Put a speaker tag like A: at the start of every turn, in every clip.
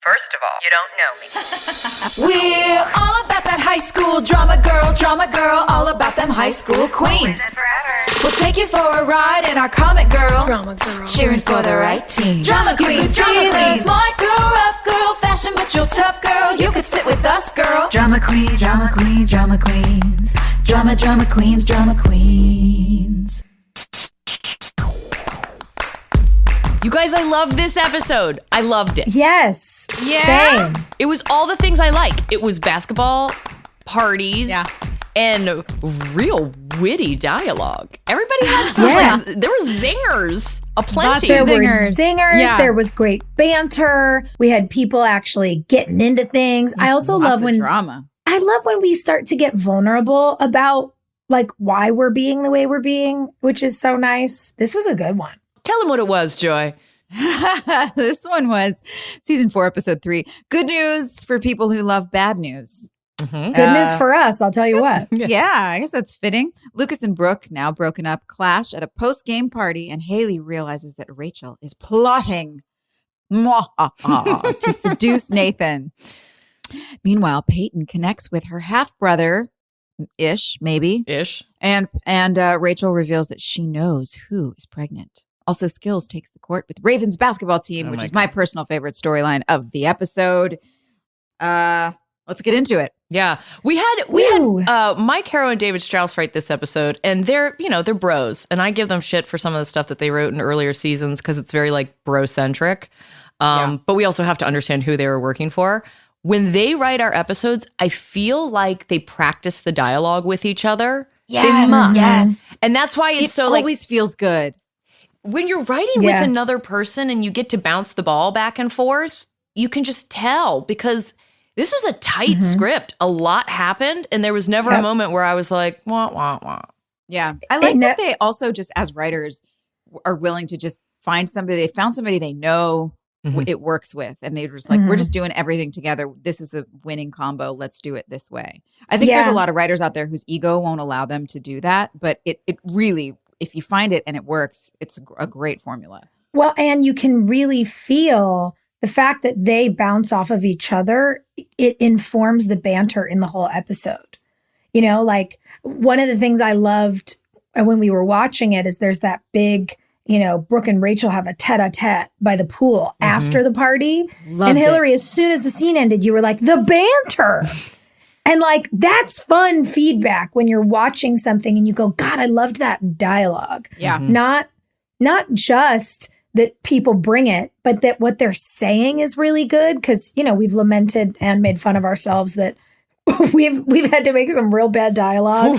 A: First of all, you don't know me.
B: We're all about that high school drama girl, all about them high school queens. We'll take you for a ride in our comic girl, cheering for the right team. Drama queens, smart girl, rough girl, fashion but you're tough girl. You could sit with us, girl. Drama queens, drama queens, drama queens, drama queens, drama queens.
C: You guys, I loved this episode. I loved it.
D: Yes.
C: Yeah.
D: Same.
C: It was all the things I like. It was basketball, parties, and real witty dialogue. Everybody had some, there was zingers aplenty.
D: There were zingers. There was great banter. We had people actually getting into things. I also love when
E: drama.
D: I love when we start to get vulnerable about like why we're being the way we're being, which is so nice. This was a good one.
C: Tell them what it was, Joy.
E: This one was season 4, episode 3. Good news for people who love bad news.
D: Mm-hmm. Good news for us, I'll tell you what.
E: Yeah, I guess that's fitting. Lucas and Brooke, now broken up, clash at a post-game party, and Haley realizes that Rachel is plotting to seduce Nathan. Meanwhile, Peyton connects with her half-brother-ish, maybe. And Rachel reveals that she knows who is pregnant. Also, Skills takes the court with Ravens basketball team, which is my personal favorite storyline of the episode. Let's get into it.
C: Yeah, we had Mike Harrow and David Strauss write this episode, and they're bros, and I give them shit for some of the stuff that they wrote in earlier seasons because it's very like bro centric. But we also have to understand who they were working for. When they write our episodes, I feel like they practice the dialogue with each other.
D: Yes,
C: they must.
D: yes,
C: and that's why it
E: always feels good.
C: When you're writing with another person and you get to bounce the ball back and forth, you can just tell because this was a tight script. A lot happened, and there was never a moment where I was like, wah, wah, wah.
E: Yeah. I like that they also just, as writers, are willing to just find somebody. They found somebody they know it works with, and they're just like, we're just doing everything together. This is a winning combo. Let's do it this way. I think there's a lot of writers out there whose ego won't allow them to do that, but it really, if you find it and it works, it's a great formula.
D: Well, and you can really feel the fact that they bounce off of each other. It informs the banter in the whole episode. You know, like one of the things I loved when we were watching it is there's that big, Brooke and Rachel have a tete-a-tete by the pool after the party. And Hilarie, as soon as the scene ended, you were like, the banter. And like, that's fun feedback when you're watching something and you go, God, I loved that dialogue.
E: Yeah.
D: Not just that people bring it, but that what they're saying is really good. Because, we've lamented and made fun of ourselves that we've had to make some real bad dialogue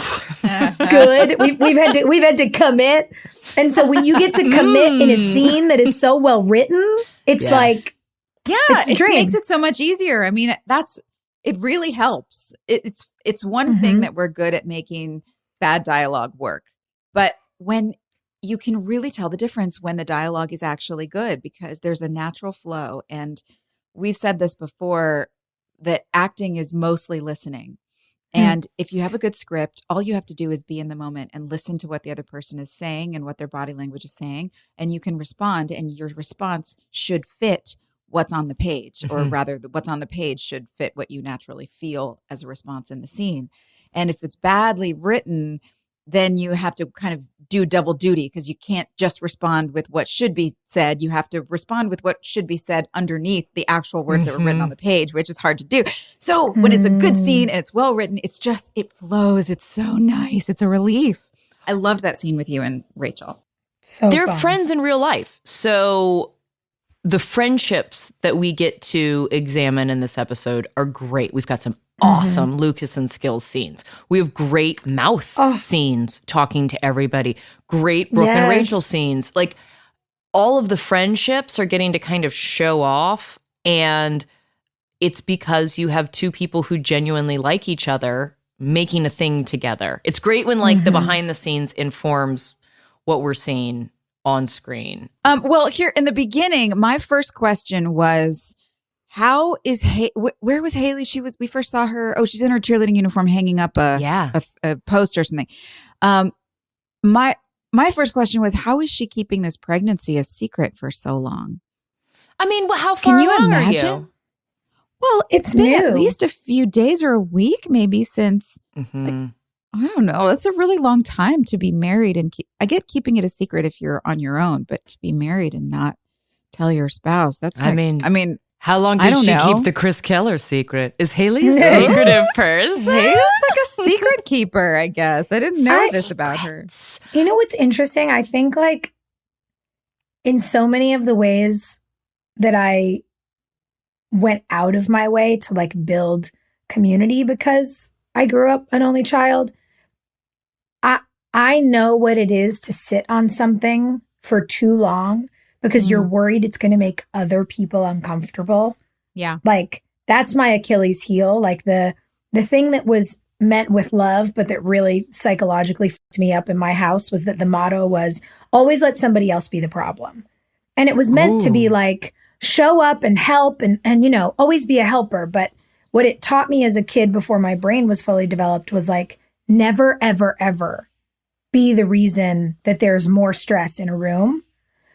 D: good. We've had to commit. And so when you get to commit in a scene that is so well written, it's like,
E: it makes it so much easier. I mean, it really helps. It's one thing that we're good at making bad dialogue work. But when you can really tell the difference when the dialogue is actually good because there's a natural flow. And we've said this before, that acting is mostly listening. And if you have a good script, all you have to do is be in the moment and listen to what the other person is saying and what their body language is saying. And you can respond, and your response should fit what's on the page, or rather what's on the page should fit what you naturally feel as a response in the scene. And if it's badly written, then you have to kind of do double duty because you can't just respond with what should be said. You have to respond with what should be said underneath the actual words that were written on the page, which is hard to do. So when it's a good scene and it's well written, it flows. It's so nice. It's a relief. I loved that scene with you and Rachel.
D: So
C: they're
D: fun.
C: friends in real life. So the friendships that we get to examine in this episode are great. We've got some awesome Lucas and Skills scenes. We have great mouth scenes talking to everybody. Great Brooke and Rachel scenes. Like all of the friendships are getting to kind of show off, and it's because you have two people who genuinely like each other making a thing together. It's great when like the behind the scenes informs what we're seeing on screen.
E: Well, here in the beginning, my first question was, how is where was Haley? We first saw her. Oh, she's in her cheerleading uniform, hanging up a post or something. My first question was, how is she keeping this pregnancy a secret for so long?
C: I mean, how far
E: Can you
C: along
E: imagine?
C: are you?
E: Well,
D: It's
E: been
D: new.
E: at least a few days or a week maybe since,
C: Mhm.
E: I don't know. That's a really long time to be married. And I get keeping it a secret if you're on your own, but to be married and not tell your spouse, that's
C: I
E: like,
C: mean, how long
E: I
C: did
E: don't
C: she
E: know.
C: keep the Chris Keller secret? Is Haley a secretive person?
E: Haley's like a secret keeper, I guess. I didn't know this about her.
D: You know what's interesting? I think like in so many of the ways that I went out of my way to like build community because I grew up an only child, I know what it is to sit on something for too long because you're worried it's going to make other people uncomfortable.
E: Yeah.
D: Like that's my Achilles heel. Like the thing that was meant with love, but that really psychologically fucked me up in my house was that the motto was always let somebody else be the problem. And it was meant to be like, show up and help and, you know, always be a helper. But what it taught me as a kid before my brain was fully developed was like, never, ever, ever be the reason that there's more stress in a room.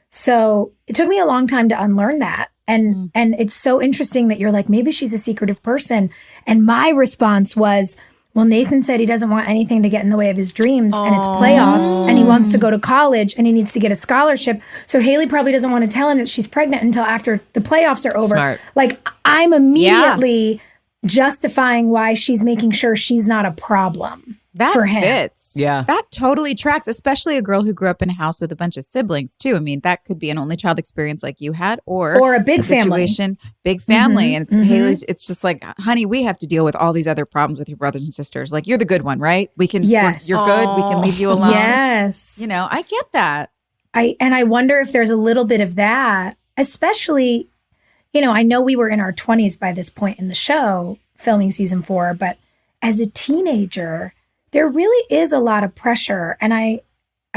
D: So it took me a long time to unlearn that. And it's so interesting that you're like, maybe she's a secretive person. And my response was, well, Nathan said he doesn't want anything to get in the way of his dreams and it's playoffs and he wants to go to college and he needs to get a scholarship. So Haley probably doesn't want to tell him that she's pregnant until after the playoffs are over.
C: Smart.
D: Like I'm immediately justifying why she's making sure she's not a problem
E: That
D: for him.
E: fits.
C: Yeah.
E: That totally tracks, especially a girl who grew up in a house with a bunch of siblings, too. I mean, that could be an only child experience like you had or
D: a big family.
E: situation, big family. And it's Haley's, it's just like, honey, we have to deal with all these other problems with your brothers and sisters. Like, you're the good one, right? We can,
D: Yes.
E: you're good. We can leave you alone.
D: Yes.
E: You know, I get that.
D: I wonder if there's a little bit of that, especially, you know, I know we were in our 20s by this point in the show, filming season 4, but as a teenager, there really is a lot of pressure. And I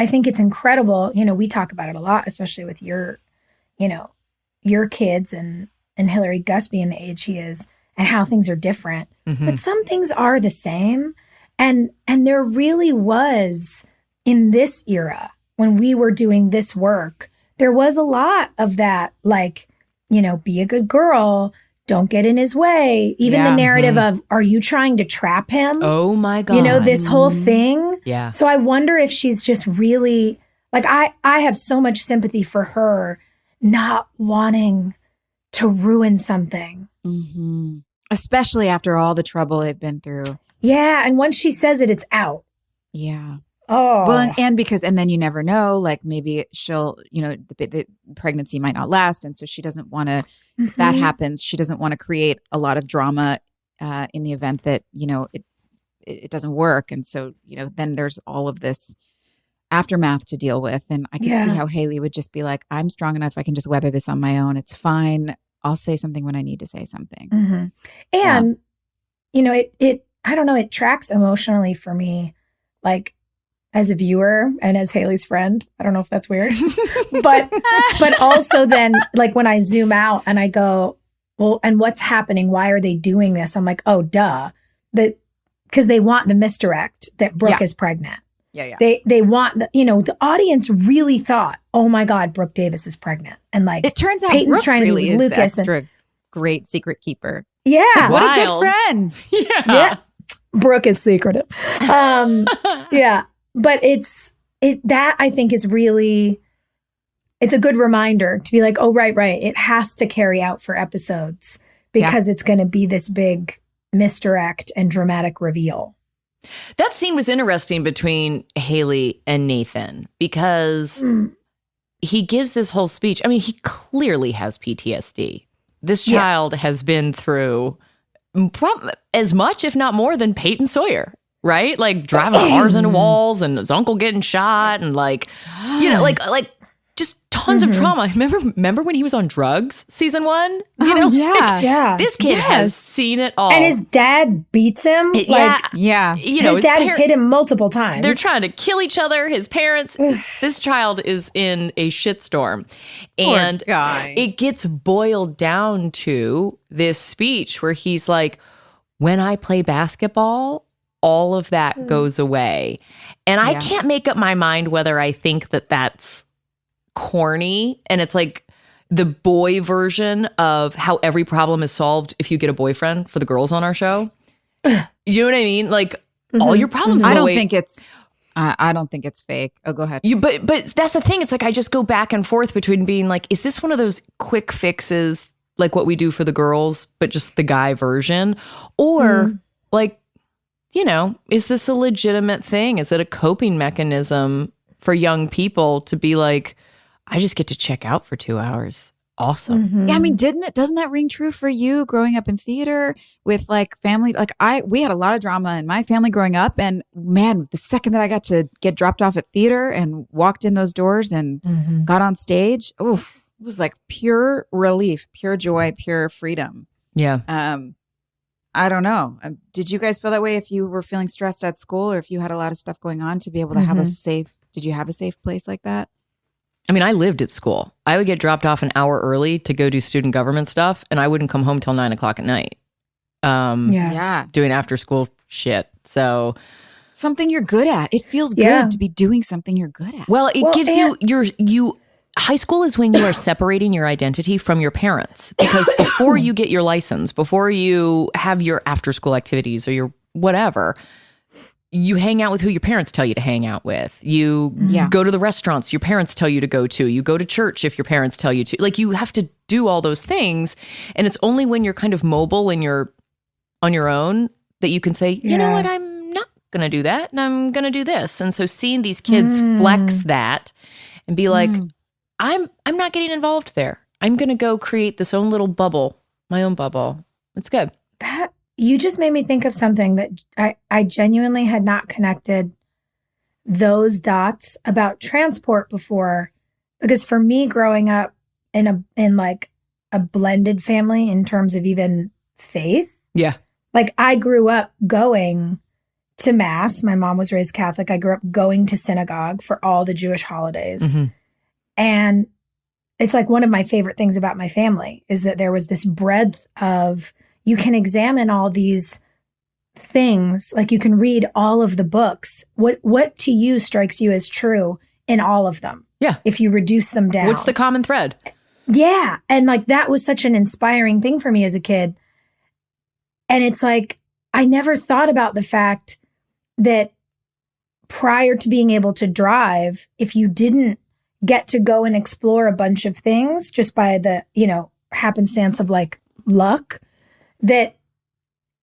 D: think it's incredible. You know, we talk about it a lot, especially with your, you know, your kids and Hilarie Gus being the age he is and how things are different. But some things are the same. And there really was in this era, when we were doing this work, there was a lot of that, like, you know, be a good girl, don't get in his way. Even the narrative of, are you trying to trap him?
C: Oh my God.
D: You know, this whole thing.
C: Yeah.
D: So I wonder if she's just really, like, I have so much sympathy for her not wanting to ruin something.
E: Especially after all the trouble they've been through.
D: Yeah. And once she says it, it's out.
E: Yeah.
D: Oh.
E: Well, and then you never know, like maybe she'll, you know, the pregnancy might not last. And so she doesn't want to, that happens. She doesn't want to create a lot of drama in the event that, you know, it doesn't work. And so, you know, then there's all of this aftermath to deal with. And I can see how Haley would just be like, I'm strong enough. I can just weather this on my own. It's fine. I'll say something when I need to say something.
D: And, you know, it, I don't know, it tracks emotionally for me, like, as a viewer and as Haley's friend. I don't know if that's weird, but also then like when I zoom out and I go, well, and what's happening? Why are they doing this? I'm like, oh, duh. Because they want the misdirect that Brooke is pregnant.
E: Yeah.
D: They want, you know, the audience really thought, oh my God, Brooke Davis is pregnant. And like,
E: it turns out
D: Peyton's
E: Brooke
D: trying
E: really
D: to be
E: is
D: Lucas.
E: the extra great secret keeper.
D: Yeah.
E: What a
C: Wild.
E: good friend.
D: Yeah. Brooke is secretive. Yeah. But that I think is really, it's a good reminder to be like, oh, right. It has to carry out for episodes because it's going to be this big misdirect and dramatic reveal.
C: That scene was interesting between Haley and Nathan because he gives this whole speech. I mean, he clearly has PTSD. This child has been through as much, if not more, than Peyton Sawyer. Right? Like driving cars into walls and his uncle getting shot and like, you know, like just tons of trauma. Remember when he was on drugs season 1? You know?
D: Yeah.
C: This kid has seen it all.
D: And his dad beats him.
E: Yeah.
C: You know,
D: his dad has hit him multiple times.
C: They're trying to kill each other. His parents. This child is in a shitstorm. And
E: Poor guy.
C: it gets boiled down to this speech where he's like, when I play basketball, all of that goes away. And I can't make up my mind whether I think that that's corny. And it's like, the boy version of how every problem is solved if you get a boyfriend for the girls on our show. You know what I mean? Like all your problems go away.
E: I don't think it's fake. Oh, go ahead.
C: But that's the thing. It's like I just go back and forth between being like, is this one of those quick fixes like what we do for the girls, but just the guy version? Or like, you know, is this a legitimate thing? Is it a coping mechanism for young people to be like, I just get to check out for 2 hours. Awesome.
E: Yeah, I mean, doesn't that ring true for you growing up in theater with like family? Like we had a lot of drama in my family growing up, and man, the second that I got to get dropped off at theater and walked in those doors and got on stage, it was like pure relief, pure joy, pure freedom.
C: Yeah.
E: I don't know. Did you guys feel that way if you were feeling stressed at school or if you had a lot of stuff going on to be able to have did you have a safe place like that?
C: I mean, I lived at school. I would get dropped off an hour early to go do student government stuff, and I wouldn't come home till 9 o'clock at night. Doing after school shit. So
E: something you're good at. It feels good to be doing something you're good at.
C: Well, it gives you high school is when you are separating your identity from your parents, because before you get your license, before you have your after school activities or your whatever, you hang out with who your parents tell you to hang out with. You go to the restaurants your parents tell you to go to. You go to church if your parents tell you to. Like, you have to do all those things. And it's only when you're kind of mobile and you're on your own that you can say, you know what, I'm not going to do that. And I'm going to do this. And so seeing these kids flex that and be like, I'm not getting involved there. I'm going to go create this own little bubble, my own bubble. It's good.
D: That you just made me think of something that I genuinely had not connected those dots about transport before, because for me, growing up in like a blended family in terms of even faith, like I grew up going to mass. My mom was raised Catholic. I grew up going to synagogue for all the Jewish holidays. And it's like one of my favorite things about my family is that there was this breadth of, you can examine all these things, like you can read all of the books. What to you strikes you as true in all of them?
C: Yeah.
D: If you reduce them down.
C: What's the common thread?
D: Yeah. And like that was such an inspiring thing for me as a kid. And it's like, I never thought about the fact that prior to being able to drive, if you didn't get to go and explore a bunch of things just by the, happenstance of like luck, that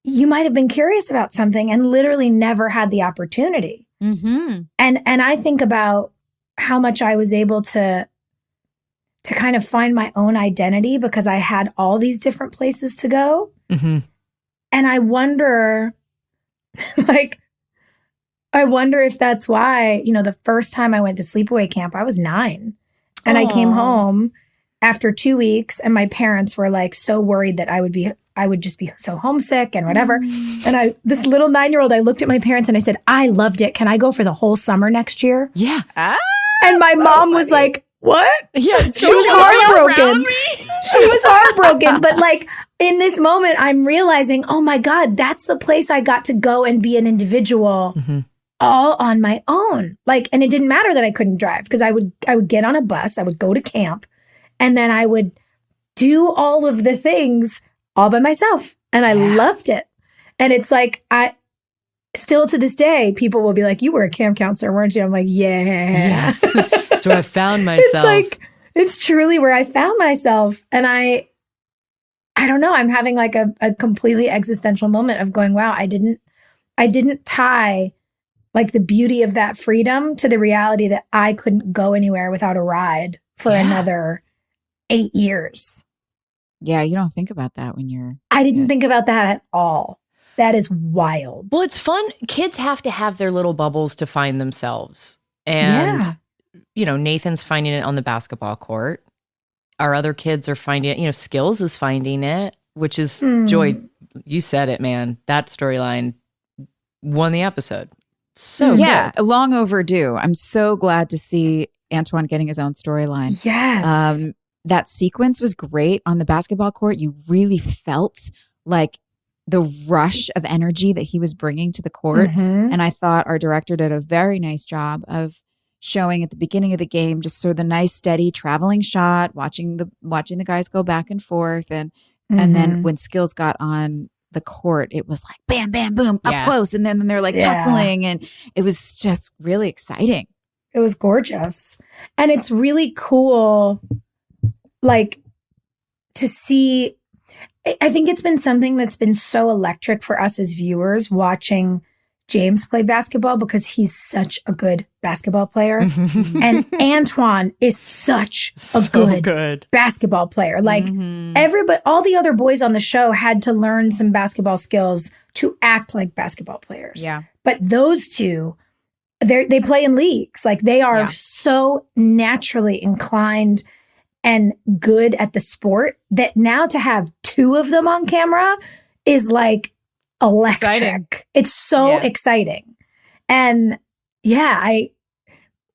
D: you might have been curious about something and literally never had the opportunity. And I think about how much I was able to kind of find my own identity because I had all these different places to go. And I wonder, if that's why, the first time I went to sleepaway camp, I was 9 and I came home after 2 weeks and my parents were like so worried that I would just be so homesick and whatever. And this little 9-year-old, I looked at my parents and I said, I loved it. Can I go for the whole summer next year?
C: Yeah.
D: And my mom was like, what?
C: Yeah.
D: She was heartbroken. She was heartbroken. But like in this moment, I'm realizing, oh my God, that's the place I got to go and be an individual all on my own. Like, and it didn't matter that I couldn't drive because I would get on a bus, I would go to camp, and then I would do all of the things all by myself. And I loved it. And it's like, still to this day, people will be like, you were a camp counselor, weren't you? I'm like, yeah.
C: Yes. That's where I found myself.
D: It's like, it's truly where I found myself. And I don't know, I'm having like a completely existential moment of going, wow, I didn't tie like the beauty of that freedom to the reality that I couldn't go anywhere without a ride for another 8 years.
E: Yeah, you don't think about that when you're...
D: I didn't think about that at all. That is wild.
C: Well, it's fun. Kids have to have their little bubbles to find themselves. And, Nathan's finding it on the basketball court. Our other kids are finding it. Skills is finding it, which is Joy. You said it, man. That storyline won the episode. So good.
E: Long overdue. I'm so glad to see Antoine getting his own storyline.
D: Yes.
E: That sequence was great on the basketball court. You really felt like the rush of energy that he was bringing to the court. And I thought our director did a very nice job of showing at the beginning of the game, just sort of the nice, steady traveling shot, watching the guys go back and forth. And then when Skills got on the court, it was like bam, bam, boom, up close. And then they're like tussling. And it was just really exciting.
D: It was gorgeous. And it's really cool, like, to see. I think it's been something that's been so electric for us as viewers watching James play basketball, because he's such a good basketball player. And Antoine is such a good basketball player. Like all the other boys on the show had to learn some basketball skills to act like basketball players.
E: Yeah.
D: But those two, they play in leagues. Like, they are so naturally inclined and good at the sport that now to have two of them on camera is like electric. Exciting. It's so exciting. And I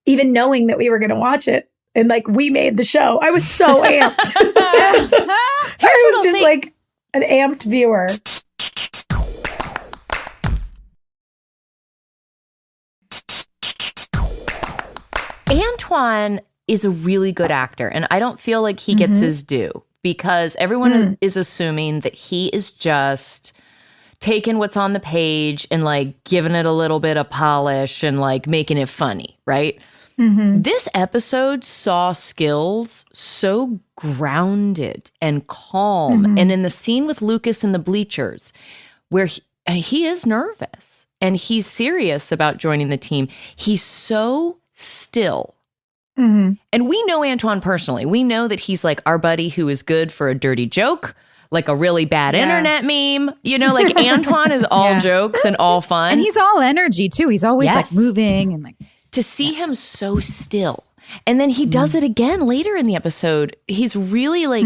D: even knowing that we were going to watch it and like we made the show, I was so amped. I was just like an amped viewer.
C: Antoine is a really good actor, and I don't feel like he gets his due, because everyone is assuming that he is just taking what's on the page and like giving it a little bit of polish and like making it funny, right? This episode saw Skills so grounded and calm. And in the scene with Lucas in the bleachers, where he is nervous and he's serious about joining the team, he's so still. And we know Antoine personally. We know that he's like our buddy who is good for a dirty joke, like a really bad internet meme. You know, like Antoine is all jokes and all fun.
E: And he's all energy too. He's always like moving and like.
C: To see him so still. And then he does it again later in the episode. He's really like,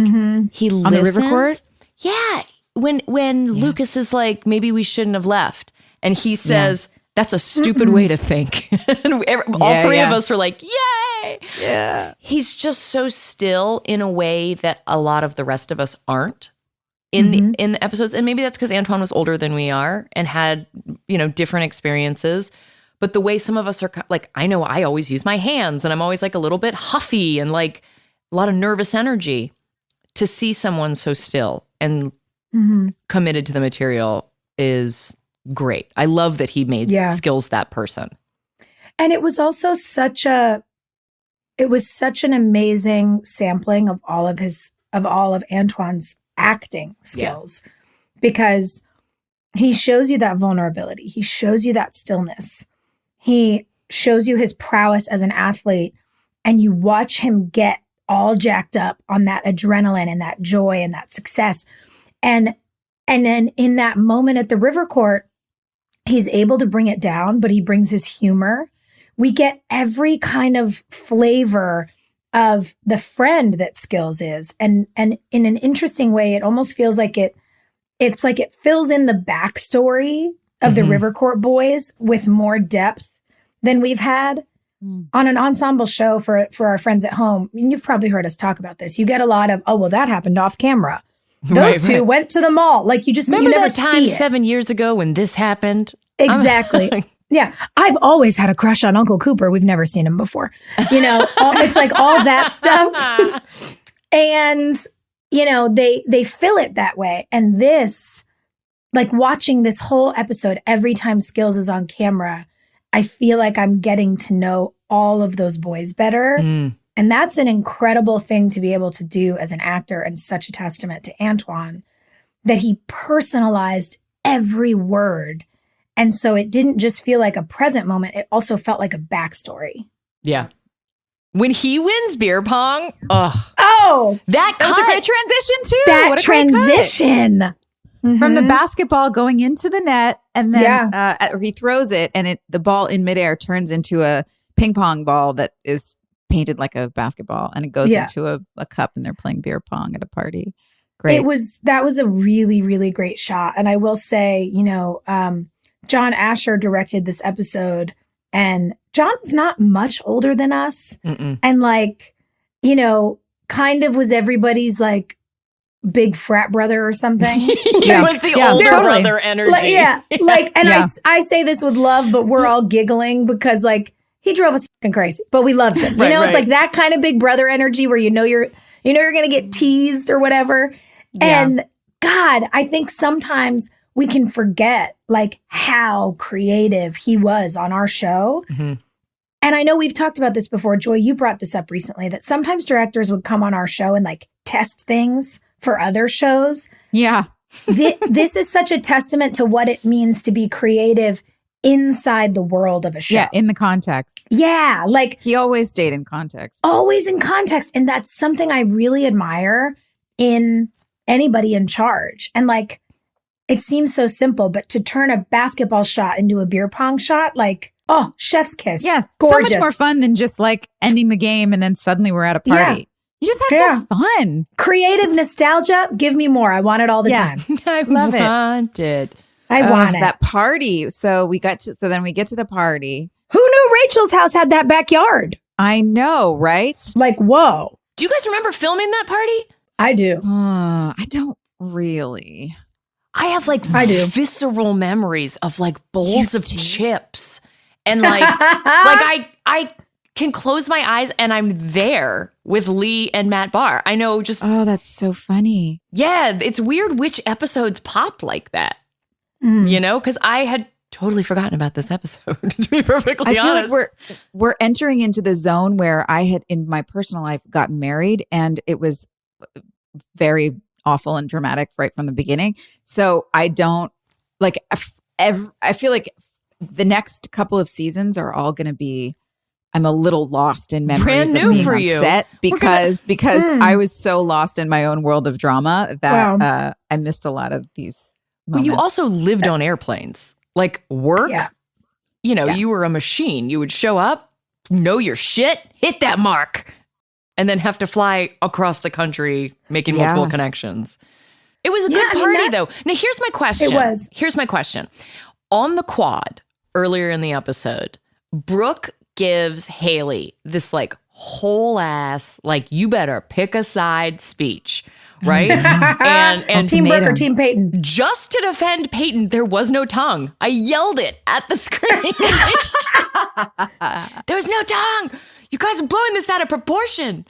C: he listens.
E: On the river court?
C: Yeah. When Lucas is like, maybe we shouldn't have left. And he says, that's a stupid way to think. And all three of us were like, yay.
E: Yeah.
C: He's just so still in a way that a lot of the rest of us aren't in the episodes. And maybe that's because Antoine was older than we are and had, different experiences. But the way some of us are like, I know I always use my hands and I'm always like a little bit huffy and like a lot of nervous energy. To see someone so still and committed to the material is great. I love that he made Skills that person.
D: And it was also such an amazing sampling of all of Antoine's acting skills, because he shows you that vulnerability. He shows you that stillness. He shows you his prowess as an athlete, and you watch him get all jacked up on that adrenaline and that joy and that success. And then in that moment at the river court, he's able to bring it down, but he brings his humor. We get every kind of flavor of the friend that Skills is. And in an interesting way, it almost feels like it's like it fills in the backstory of the River Court boys with more depth than we've had on an ensemble show for our friends at home. I mean, you've probably heard us talk about this. You get a lot of, oh, well, that happened off camera. Those two went to the mall. Like you
C: remember
D: never
C: that time
D: see it.
C: 7 years ago when this happened?
D: Exactly. Yeah. I've always had a crush on Uncle Cooper. We've never seen him before. It's like all that stuff. And, they fill it that way. And this, like watching this whole episode, every time Skills is on camera, I feel like I'm getting to know all of those boys better. And that's an incredible thing to be able to do as an actor, and such a testament to Antoine that he personalized every word. And so it didn't just feel like a present moment. It also felt like a backstory.
C: Yeah. When he wins beer pong,
D: that
E: was a great transition too.
D: That
E: what a
D: transition.
E: From the basketball going into the net, and then he throws it, and the ball in midair turns into a ping pong ball that is painted like a basketball, and it goes into a cup, and they're playing beer pong at a party. Great.
D: That was a really, really great shot. And I will say, John Asher directed this episode, and John was not much older than us. And like, kind of was everybody's like big frat brother or something.
C: It was the older brother energy.
D: I say this with love, but we're all giggling because like he drove us fucking crazy, but we loved him. It's like that kind of big brother energy where you're going to get teased or whatever.
E: Yeah.
D: And God, I think sometimes we can forget like how creative he was on our show.
C: Mm-hmm.
D: And I know we've talked about this before. Joy, you brought this up recently, that sometimes directors would come on our show and like test things for other shows.
E: Yeah.
D: This is such a testament to what it means to be creative inside the world of a show.
E: Yeah, in the context.
D: Yeah, like
E: He always stayed in context.
D: always in context. And that's something I really admire in anybody in charge. And like, it seems so simple, but to turn a basketball shot into a beer pong shot, like, oh, chef's kiss.
E: Yeah,
D: gorgeous.
E: so much more fun than just like ending the game and then suddenly we're at a party.
D: Yeah.
E: You just have to have fun.
D: Creative nostalgia, give me more. I want it all the time.
E: I love it.
D: I want it.
E: That party. So then we get to the party.
D: Who knew Rachel's house had that backyard?
E: I know, right?
D: Like, whoa.
C: Do you guys remember filming that party?
D: I do.
E: I don't really.
C: I have like
D: I do.
C: visceral memories of like bowls of chips and like I can close my eyes and I'm there with Lee and Matt Barr. I know just
E: Oh, that's so funny.
C: yeah, it's weird which episodes pop like that. Because I had totally forgotten about this episode, to be perfectly
E: I feel
C: honest.
E: like we're entering into the zone where I had in my personal life gotten married and it was very awful and dramatic right from the beginning. So I don't like I feel like the next couple of seasons are all going to be I'm a little lost in memories
C: Brand new
E: of being
C: for
E: on
C: you.
E: set because I was so lost in my own world of drama that I missed a lot of these moments.
C: Well, you also lived on airplanes. Like work,
D: Yeah.
C: you were a machine. You would show up, know your shit, hit that mark, and then have to fly across the country making multiple connections. It was a good party, though. Now, here's my question.
D: It was.
C: Here's my question. On the quad, earlier in the episode, Brooke gives Haley this like whole ass, like, you better pick a side speech, right? and
D: Team Brooke or Team Peyton?
C: just to defend Peyton, there was no tongue. I yelled it at the screen. There's no tongue. You guys are blowing this out of proportion.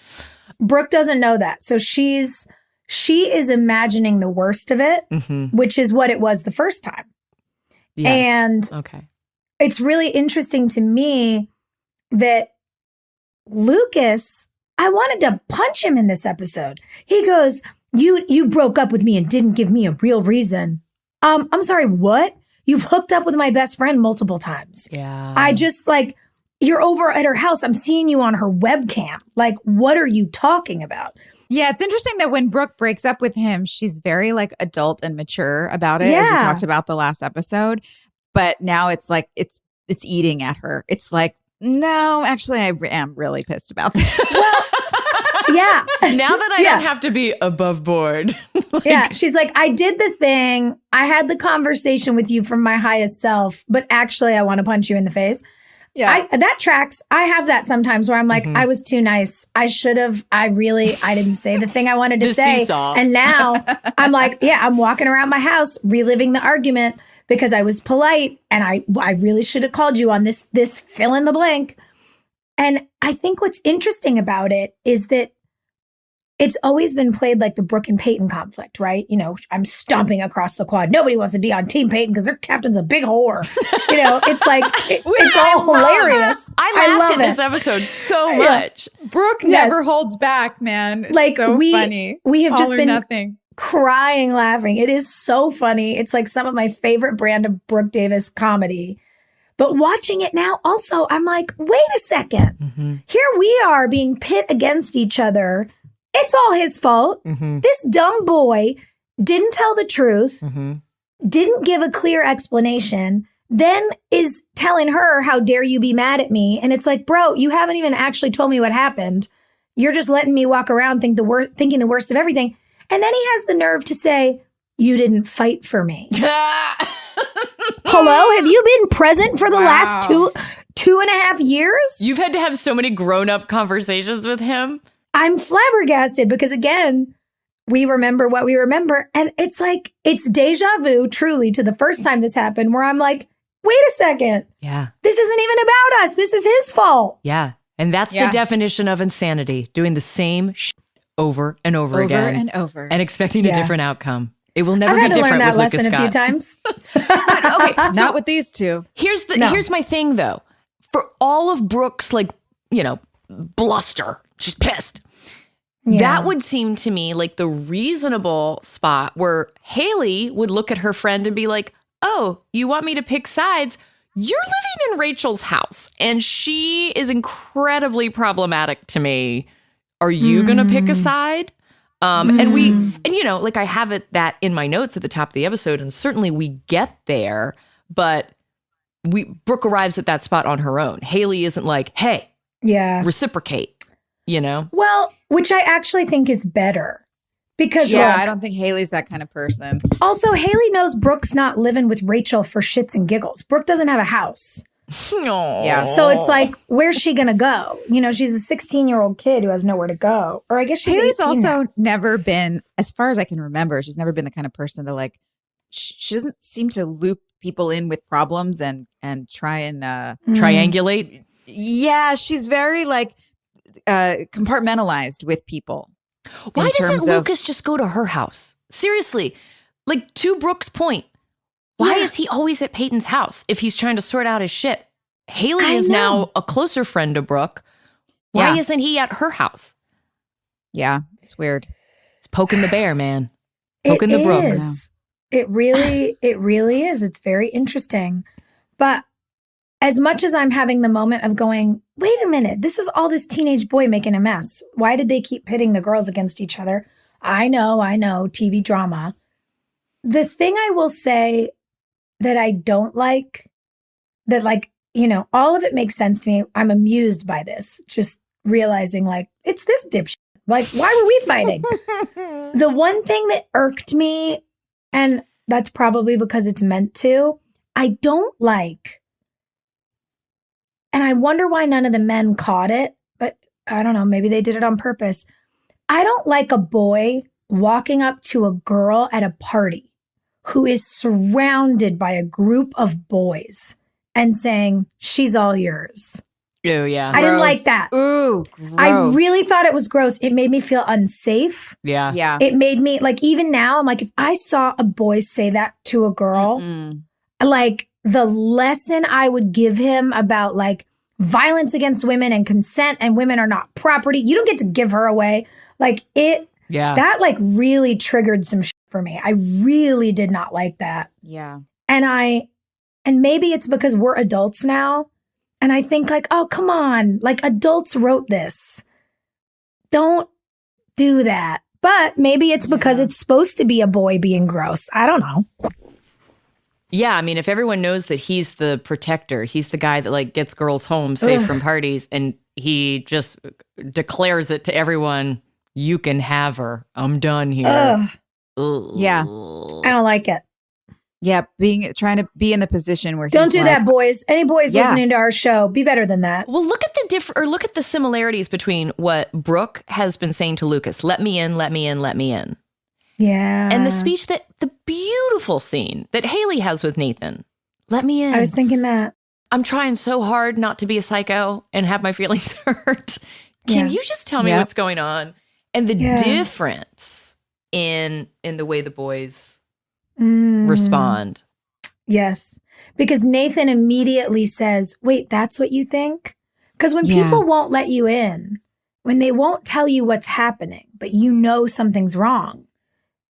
D: Brooke doesn't know that. So she is imagining the worst of it, which is what it was the first time.
C: Yes.
D: And
C: Okay.
D: it's really interesting to me that Lucas, I wanted to punch him in this episode. He goes, you broke up with me and didn't give me a real reason. I'm sorry, what? You've hooked up with my best friend multiple times.
C: Yeah.
D: I just like, you're over at her house. I'm seeing you on her webcam. Like, what are you talking about?
E: Yeah, it's interesting that when Brooke breaks up with him, she's very like adult and mature about it, as we talked about the last episode. But now it's like it's eating at her. It's like, no, actually, I am really pissed about this.
D: Yeah.
C: Now that I don't have to be above board.
D: Yeah. She's like, I did the thing. I had the conversation with you from my highest self, but actually I want to punch you in the face. Yeah. That tracks. I have that sometimes where I'm like, I was too nice. I should have. I didn't say the thing I wanted to say.
C: Seesaw.
D: And now I'm like, I'm walking around my house reliving the argument because I was polite and I really should have called you on this fill in the blank. And I think what's interesting about it is that it's always been played like the Brooke and Peyton conflict, right? I'm stomping across the quad. Nobody wants to be on Team Peyton because their captain's a big whore. It's like, it's all hilarious.
C: I laughed
D: love
C: at this
D: it.
C: episode so much.
E: Brooke never holds back, man. It's
D: Like,
E: so
D: we
E: funny.
D: have
E: All
D: just
E: or
D: been
E: nothing.
D: crying, laughing. It is so funny. It's like some of my favorite brand of Brooke Davis comedy. But watching it now, also, I'm like, wait a second. Here we are being pit against each other. It's all his fault. This dumb boy didn't tell the truth, didn't give a clear explanation, then is telling her, how dare you be mad at me? And it's like, bro, you haven't even actually told me what happened. You're just letting me walk around thinking the worst of everything. And then he has the nerve to say, you didn't fight for me. Hello? Have you been present for the last 2.5 years?
C: You've had to have so many grown-up conversations with him.
D: I'm flabbergasted because, again, we remember what we remember. And it's like, it's deja vu, truly, to the first time this happened, where I'm like, wait a second.
C: Yeah.
D: This isn't even about us. This is his fault.
C: Yeah. And that's the definition of insanity, doing the same shit over and over again.
E: and over.
C: And expecting a different outcome. It will never
D: I've had
C: be
D: to
C: different
D: learn that
C: with Lucas
D: lesson
C: Scott.
D: a few times.
C: Okay,
E: Not with these two.
C: Here's my thing though. For all of Brooke's bluster, she's pissed.
D: Yeah.
C: That would seem to me like the reasonable spot where Haley would look at her friend and be like, oh, you want me to pick sides? You're living in Rachel's house and she is incredibly problematic to me. Are you going to pick a side? And I have that in my notes at the top of the episode, and certainly we get there, but Brooke arrives at that spot on her own. Haley isn't like, hey, reciprocate,
D: Well, which I actually think is better because
E: I don't think Haley's that kind of person.
D: Also, Haley knows Brooke's not living with Rachel for shits and giggles. Brooke doesn't have a house.
E: Yeah.
D: So it's like, where's she going to go? She's a 16-year-old kid who has nowhere to go. Or I guess she's
E: Haley's
D: 18
E: also
D: now.
E: never been, as far as I can remember, she's never been the kind of person to she doesn't seem to loop people in with problems and try and
C: triangulate.
E: Yeah, she's very compartmentalized with people.
C: Why doesn't Lucas just go to her house? Seriously, to Brooke's point, why is he always at Peyton's house if he's trying to sort out his shit? Haley is now a closer friend to Brooke. Why isn't he at her house?
E: Yeah, it's weird.
C: It's poking the bear, man. Poking the Brooke.
D: It really is. It's very interesting. But as much as I'm having the moment of going, wait a minute, this is all this teenage boy making a mess. Why did they keep pitting the girls against each other? I know, TV drama. The thing I will say that I don't like, that all of it makes sense to me. I'm amused by this, just realizing it's this dipshit. Why were we fighting? The one thing that irked me, and that's probably because it's meant to, I don't like, and I wonder why none of the men caught it, but I don't know, maybe they did it on purpose. I don't like a boy walking up to a girl at a party who is surrounded by a group of boys and saying, she's all yours.
C: Oh, yeah.
D: I didn't like that.
E: Ooh, gross.
D: I really thought it was gross. It made me feel unsafe.
C: Yeah.
E: Yeah.
D: It made me, even now, I'm like, if I saw a boy say that to a girl, the lesson I would give him about violence against women and consent and women are not property, you don't get to give her away. That really triggered some shit for me. I really did not like that.
E: Yeah.
D: And maybe it's because we're adults now. And I think oh, come on, adults wrote this. Don't do that. But maybe it's because it's supposed to be a boy being gross. I don't know.
C: Yeah, I mean, if everyone knows that he's the protector, he's the guy that gets girls home safe from parties, and he just declares it to everyone, you can have her. I'm done here.
E: Yeah.
D: I don't like it.
E: Yeah, trying to be in the position where
D: don't do that, boys. Any boys listening to our show, be better than that.
C: Well, look at the similarities between what Brooke has been saying to Lucas. Let me in, let me in, let me in.
D: Yeah.
C: And the beautiful scene that Haley has with Nathan. Let me in.
D: I was thinking that.
C: I'm trying so hard not to be a psycho and have my feelings hurt. Can you just tell me what's going on? And the difference in the way the boys respond.
D: Yes. Because Nathan immediately says, wait, that's what you think? Because when people won't let you in, when they won't tell you what's happening, but something's wrong,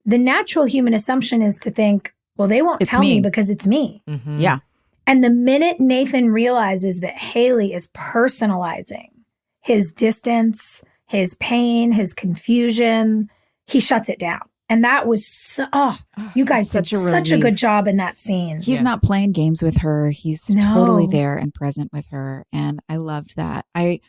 D: the natural human assumption is to think, well, they won't tell me because it's me.
C: Mm-hmm.
E: Yeah.
D: And the minute Nathan realizes that Haley is personalizing his distance, his pain, his confusion, he shuts it down. And that was, you guys did such a good job in that scene.
E: He's not playing games with her. He's totally there and present with her. And I loved that. I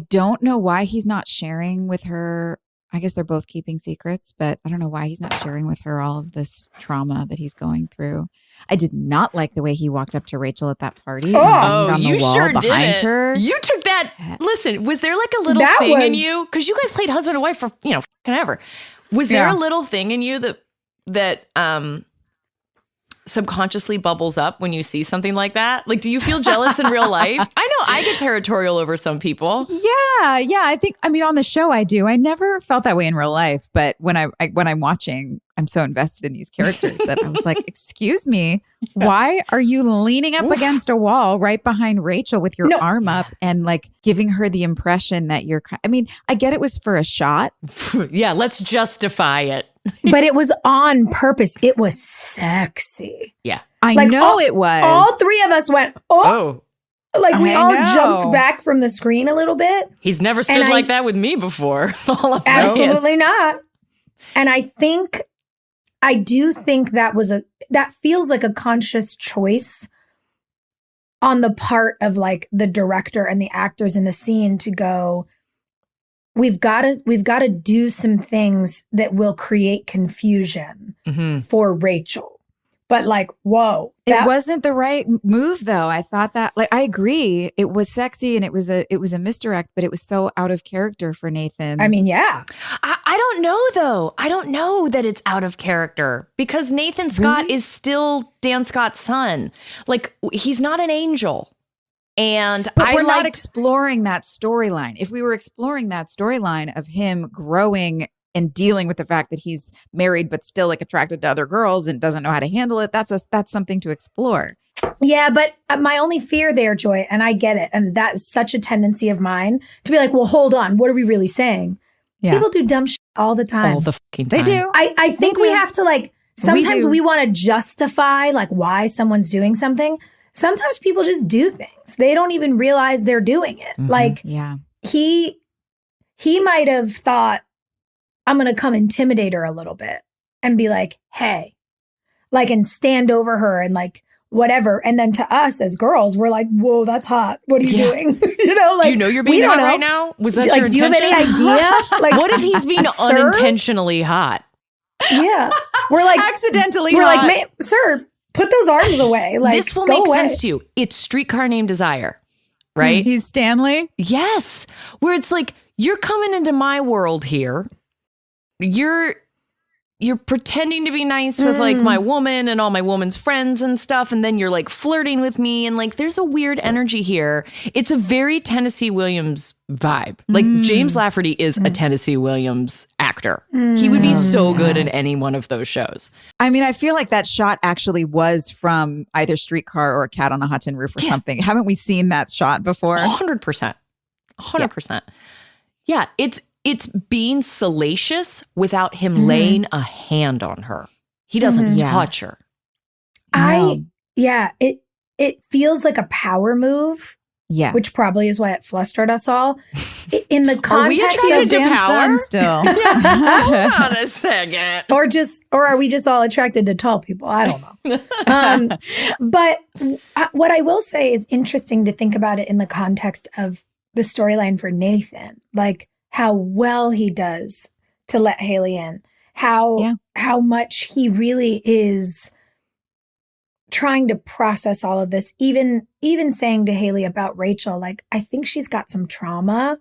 E: don't know why he's not sharing with her. I guess they're both keeping secrets, but I don't know why he's not sharing with her all of this trauma that he's going through. I did not like the way he walked up to Rachel at that party. On
C: you
E: the wall
C: sure
E: behind
C: did.
E: her.
C: You took that. Listen, was there a little thing in you? Because you guys played husband and wife for fucking ever. Was there a little thing in you that subconsciously bubbles up when you see something like that? Like, do you feel jealous in real life? I know I get territorial over some people.
E: Yeah. I mean, on the show I do. I never felt that way in real life, but when I'm watching, I'm so invested in these characters that I was like, excuse me, why are you leaning up against a wall right behind Rachel with your arm up and like giving her the impression that you're, I mean, I get it was for a shot.
C: Yeah, let's justify it.
D: But it was on purpose. It was sexy.
C: Yeah.
E: I know it was.
D: All three of us went, oh. Like we all
E: know.
D: jumped back from the screen a little bit.
C: He's never stood like that with me before.
D: Absolutely not. And I do think that feels like a conscious choice on the part of like the director and the actors in the scene to go, we've got to do some things that will create confusion for Rachel. But like, whoa.
E: It wasn't the right move though. I thought that, like, I agree. It was sexy and it was a misdirect, but it was so out of character for Nathan.
D: I mean, yeah.
C: I don't know though. I don't know that it's out of character because Nathan Scott is still Dan Scott's son. Like, he's not an angel. And
E: but we're not exploring that storyline. If we were exploring that storyline of him growing and dealing with the fact that he's married but still like attracted to other girls and doesn't know how to handle it, that's something to explore.
D: Yeah, but my only fear there, Joy, and I get it, and that is such a tendency of mine to be like, well, hold on, what are we really saying? Yeah. People do dumb shit all the time.
C: All the fucking time.
E: They do.
D: I think we have to like, sometimes we want to justify like why someone's doing something. Sometimes people just do things. They don't even realize they're doing it. Like, he might have thought, I'm going to come intimidate her a little bit and be like, hey, like, and stand over her and like, whatever. And then to us as girls, we're like, whoa, that's hot. What are you doing? You know, like,
C: do you know you're being hot right now? Was that your intention?
D: Do you have any idea? Like,
C: what if he's being unintentionally hot?
D: Yeah. We're like,
E: accidentally
D: we're
E: hot.
D: like, sir, put those arms away. Like,
C: this will make sense to you. It's Streetcar Named Desire, right?
E: He's Stanley.
C: Yes. Where it's like, you're coming into my world here. You're pretending to be nice with like my woman and all my woman's friends and stuff. And then you're like flirting with me. And like, there's a weird energy here. It's a very Tennessee Williams vibe. Like James Lafferty is a Tennessee Williams actor. He would be so good in any one of those shows.
E: I mean, I feel like that shot actually was from either Streetcar or A Cat on a Hot Tin Roof or something. Haven't we seen that shot before?
C: 100%. 100%. Yeah, it's being salacious without him laying a hand on her. He doesn't touch her.
D: It feels like a power move.
E: Yes.
D: Which probably is why it flustered us all. In the context
C: of
E: damn
C: power
E: still.
C: Hold on a second.
D: Or are we just all attracted to tall people? I don't know. But what I will say is interesting to think about it in the context of the storyline for Nathan. Like, how well he does to let Haley in, how much he really is trying to process all of this, even saying to Haley about Rachel, like, I think she's got some trauma.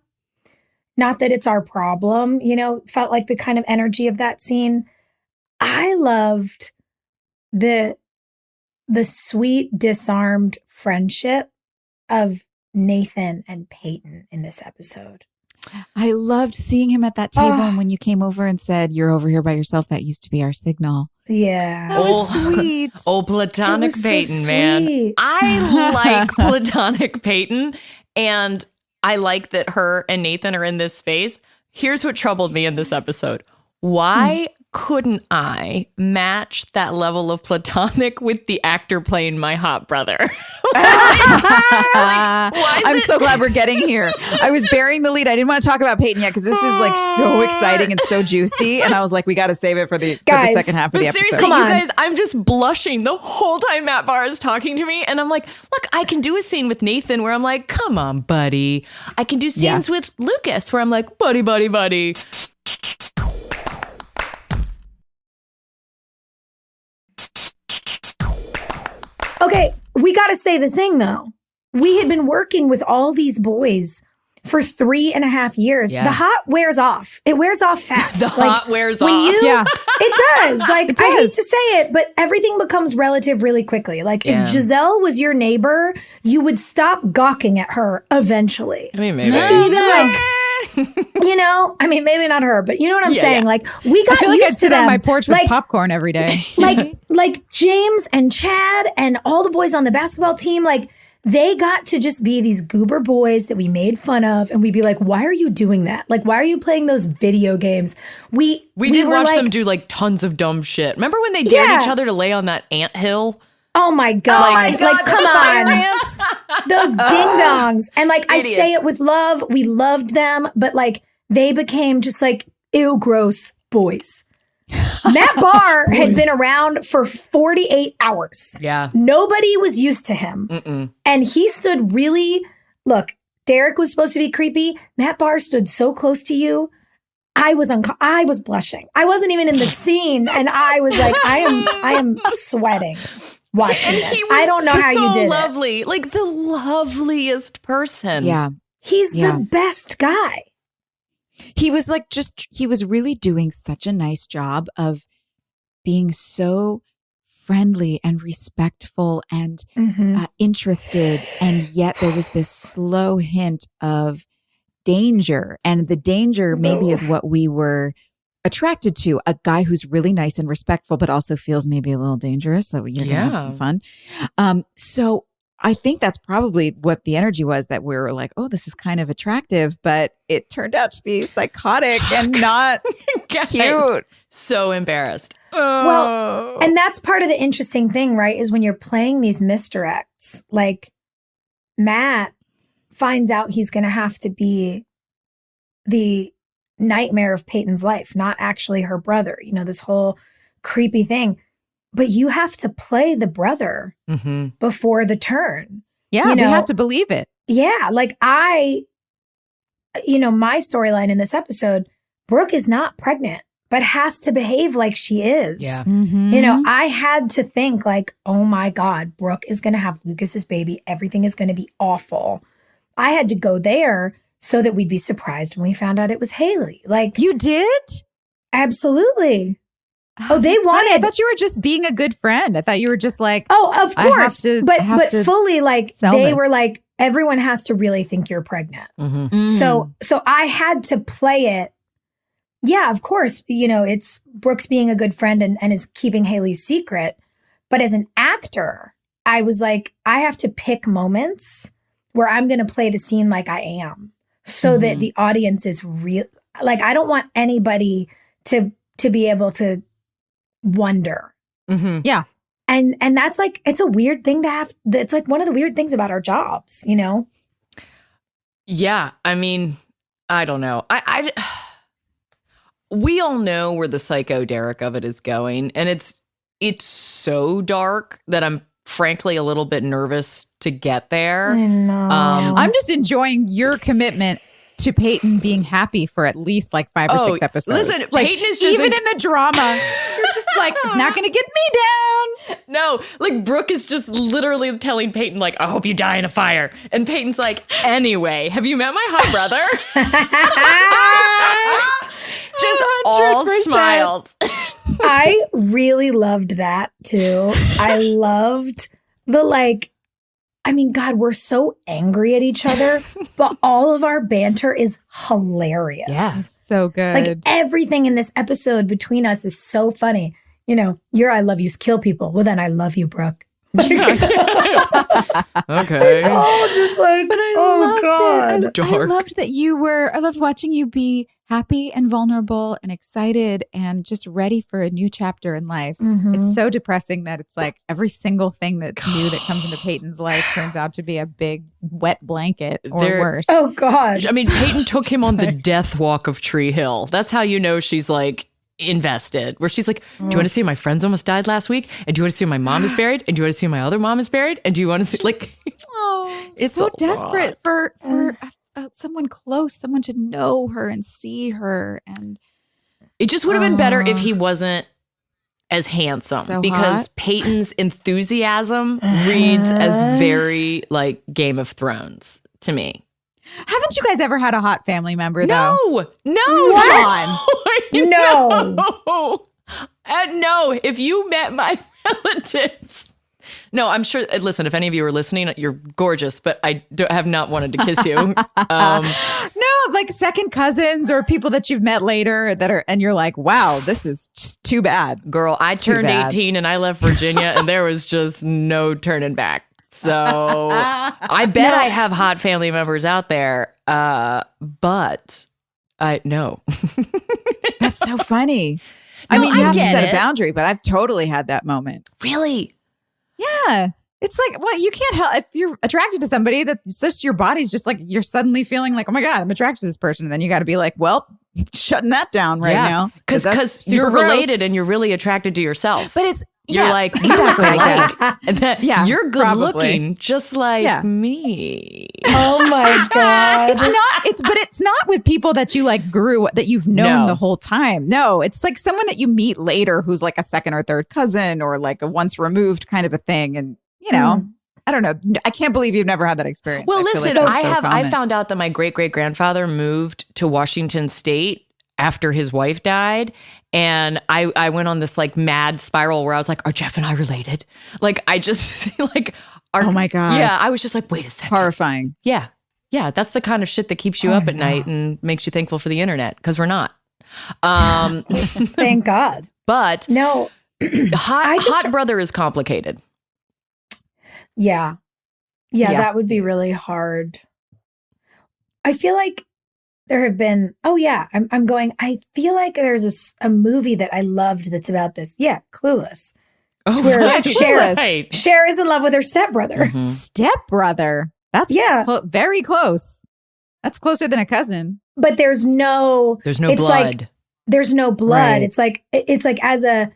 D: Not that it's our problem, you know, felt like the kind of energy of that scene. I loved the sweet, disarmed friendship of Nathan and Peyton in this episode.
E: I loved seeing him at that table. And when you came over and said, you're over here by yourself, that used to be our signal.
D: Yeah.
E: That was sweet.
C: Old platonic Peyton,
D: so
C: man. I like platonic Peyton. And I like that her and Nathan are in this space. Here's what troubled me in this episode. Why couldn't I match that level of platonic with the actor playing my hot brother?
E: I'm so glad we're getting here. I was burying the lead. I didn't want to talk about Peyton yet because this is like so exciting and so juicy. And I was like, we got to save it for the second half of the episode.
C: Seriously, you guys, I'm just blushing the whole time Matt Barr is talking to me. And I'm like, look, I can do a scene with Nathan where I'm like, come on, buddy. I can do scenes with Lucas where I'm like, buddy, buddy, buddy.
D: Okay, we got to say the thing, though. We had been working with all these boys for 3.5 years.
C: Yeah.
D: The hot wears off. It wears off fast.
C: The hot wears
D: when
C: off.
D: You, it does. Like, I hate to say it, but everything becomes relative really quickly. Like, if Giselle was your neighbor, you would stop gawking at her eventually.
C: I mean, maybe.
D: Even like, you know, I mean, maybe not her, but you know what I'm saying?
C: Yeah.
D: Like, we got
E: I feel like
D: used
E: I'd sit
D: to them.
E: on my porch with
D: Like,
E: popcorn every day.
D: like James and Chad and all the boys on the basketball team, like, they got to just be these goober boys that we made fun of, and we'd be like, why are you doing that? Like, why are you playing those video games? We
C: did
D: were
C: watch
D: like,
C: them do like tons of dumb shit. Remember when they dared each other to lay on that anthill?
D: oh my God. Like, come on. Those ding-dongs. And like, I say it with love. We loved them, but like, they became just like ew, gross boys. Matt Barr had been around for 48 hours.
C: Yeah.
D: Nobody was used to him. And he stood really, look, Derek was supposed to be creepy. Matt Barr stood so close to you. I was blushing. I wasn't even in the scene. And I was like, I am sweating watching this. I don't know how you did
C: lovely. Like the loveliest person.
E: Yeah.
D: He's the best guy.
E: He was like he was really doing such a nice job of being so friendly and respectful and interested. And yet there was this slow hint of danger. And the danger maybe is what we were attracted to. A guy who's really nice and respectful, but also feels maybe a little dangerous. So you're going to have some fun. So I think that's probably what the energy was, that we were like, oh, this is kind of attractive, but it turned out to be psychotic and not cute.
C: So embarrassed.
D: Well, and that's part of the interesting thing, right? Is when you're playing these misdirects, like Matt finds out he's going to have to be the nightmare of Peyton's life, not actually her brother, you know, this whole creepy thing. But you have to play the brother before the turn.
E: Yeah,
D: you know?
E: We have to believe it.
D: Yeah, like my storyline in this episode, Brooke is not pregnant, but has to behave like she is.
C: Yeah.
D: You know, I had to think like, oh my God, Brooke is going to have Lucas's baby. Everything is going to be awful. I had to go there so that we'd be surprised when we found out it was Haley. Like,
E: you did?
D: Absolutely. Oh, they wanted.
E: I thought you were just being a good friend. I thought you were just like,
D: oh, of course. But fully, like, they were like, everyone has to really think you're pregnant. So I had to play it. Yeah, of course. You know, it's Brooke's being a good friend and is keeping Haley's secret. But as an actor, I was like, I have to pick moments where I'm going to play the scene like I am, so that the audience is real. Like, I don't want anybody to be able to wonder.
E: Yeah.
D: And that's like, it's a weird thing to have. It's like one of the weird things about our jobs, you know?
C: Yeah. I mean, I don't know. We all know where the psycho Derek of it is going. And it's so dark that I'm frankly a little bit nervous to get there.
D: I know.
E: I'm just enjoying your commitment to Peyton being happy for at least like 5 or 6 episodes.
C: Listen,
E: like,
C: Peyton is just
E: even in the drama, you're just like, it's not going to get me down.
C: No, like Brooke is just literally telling Peyton, like, I hope you die in a fire. And Peyton's like, anyway, have you met my hot brother? Just 100%. All smiles.
D: I really loved that too. I loved the like, I mean, God, we're so angry at each other, but all of our banter is hilarious.
E: Yeah, so good.
D: Like everything in this episode between us is so funny. You know, your I love yous kill people. Well, then I love you, Brooke.
C: Okay.
D: It's all just like,
E: but I
D: oh
E: loved
D: God.
E: it. I loved that I loved watching you be happy and vulnerable and excited and just ready for a new chapter in life. It's so depressing that it's like every single thing that's new that comes into Peyton's life turns out to be a big wet blanket or worse.
D: Oh God.
C: I mean, Peyton took him on the death walk of Tree Hill. That's how you know she's like invested, where she's like, do you want to see my friends almost died last week? And do you want to see my mom is buried? And do you want to see my other mom is buried? And do you want to see like,
E: it's so desperate for someone close, someone to know her and see her. And
C: it just would have been better if he wasn't as handsome,
E: so
C: because
E: hot.
C: Peyton's enthusiasm reads as very like Game of Thrones to me.
E: Haven't you guys ever had a hot family member though?
C: No,
D: What?
C: John.
D: No.
C: No. If you met my relatives, no, I'm sure. Listen, if any of you are listening, you're gorgeous, but I have not wanted to kiss you.
E: No, like second cousins or people that you've met later that are, and you're like, wow, this is just too bad.
C: Girl, I turned 18 and I left Virginia, and there was just no turning back. So I bet I have hot family members out there, but no.
E: That's so funny.
C: No,
E: I mean, you
C: I
E: have to
C: get
E: set
C: it.
E: a boundary, but I've totally had that moment.
C: Really?
E: Yeah. It's like, well, you can't help if you're attracted to somebody that's just your body's just like you're suddenly feeling like, oh my God, I'm attracted to this person. And then you got to be like, well, shutting that down right now.
C: Because you're related and you're really attracted to yourself.
E: But it's,
C: you're like,
E: exactly. I guess.
C: and that, you're good looking, just like me.
D: Oh my God.
E: It's not with people that you like that you've known the whole time. No, it's like someone that you meet later who's like a second or third cousin or like a once removed kind of a thing. And you know, I don't know. I can't believe you've never had that experience.
C: Well, listen,
E: like
C: I found out that my great-great-grandfather moved to Washington State after his wife died. And I went on this like mad spiral where I was like, are Jeff and I related? Like, I just like,
E: oh my God.
C: Yeah. I was just like, wait a second.
E: Horrifying.
C: Yeah. Yeah. That's the kind of shit that keeps you up at night and makes you thankful for the internet. Cause we're not.
D: Thank God.
C: But
D: no,
C: hot brother is complicated.
D: Yeah. That would be really hard. I feel like there have been, I feel like there's a movie that I loved that's about this. Yeah, Clueless.
C: Oh,
D: where
C: right.
D: Cher is in love with her stepbrother.
C: Mm-hmm.
E: Stepbrother? That's very close. That's closer than a cousin.
D: But there's no
C: blood.
D: Like, there's no blood.
E: Right.
D: It's like as a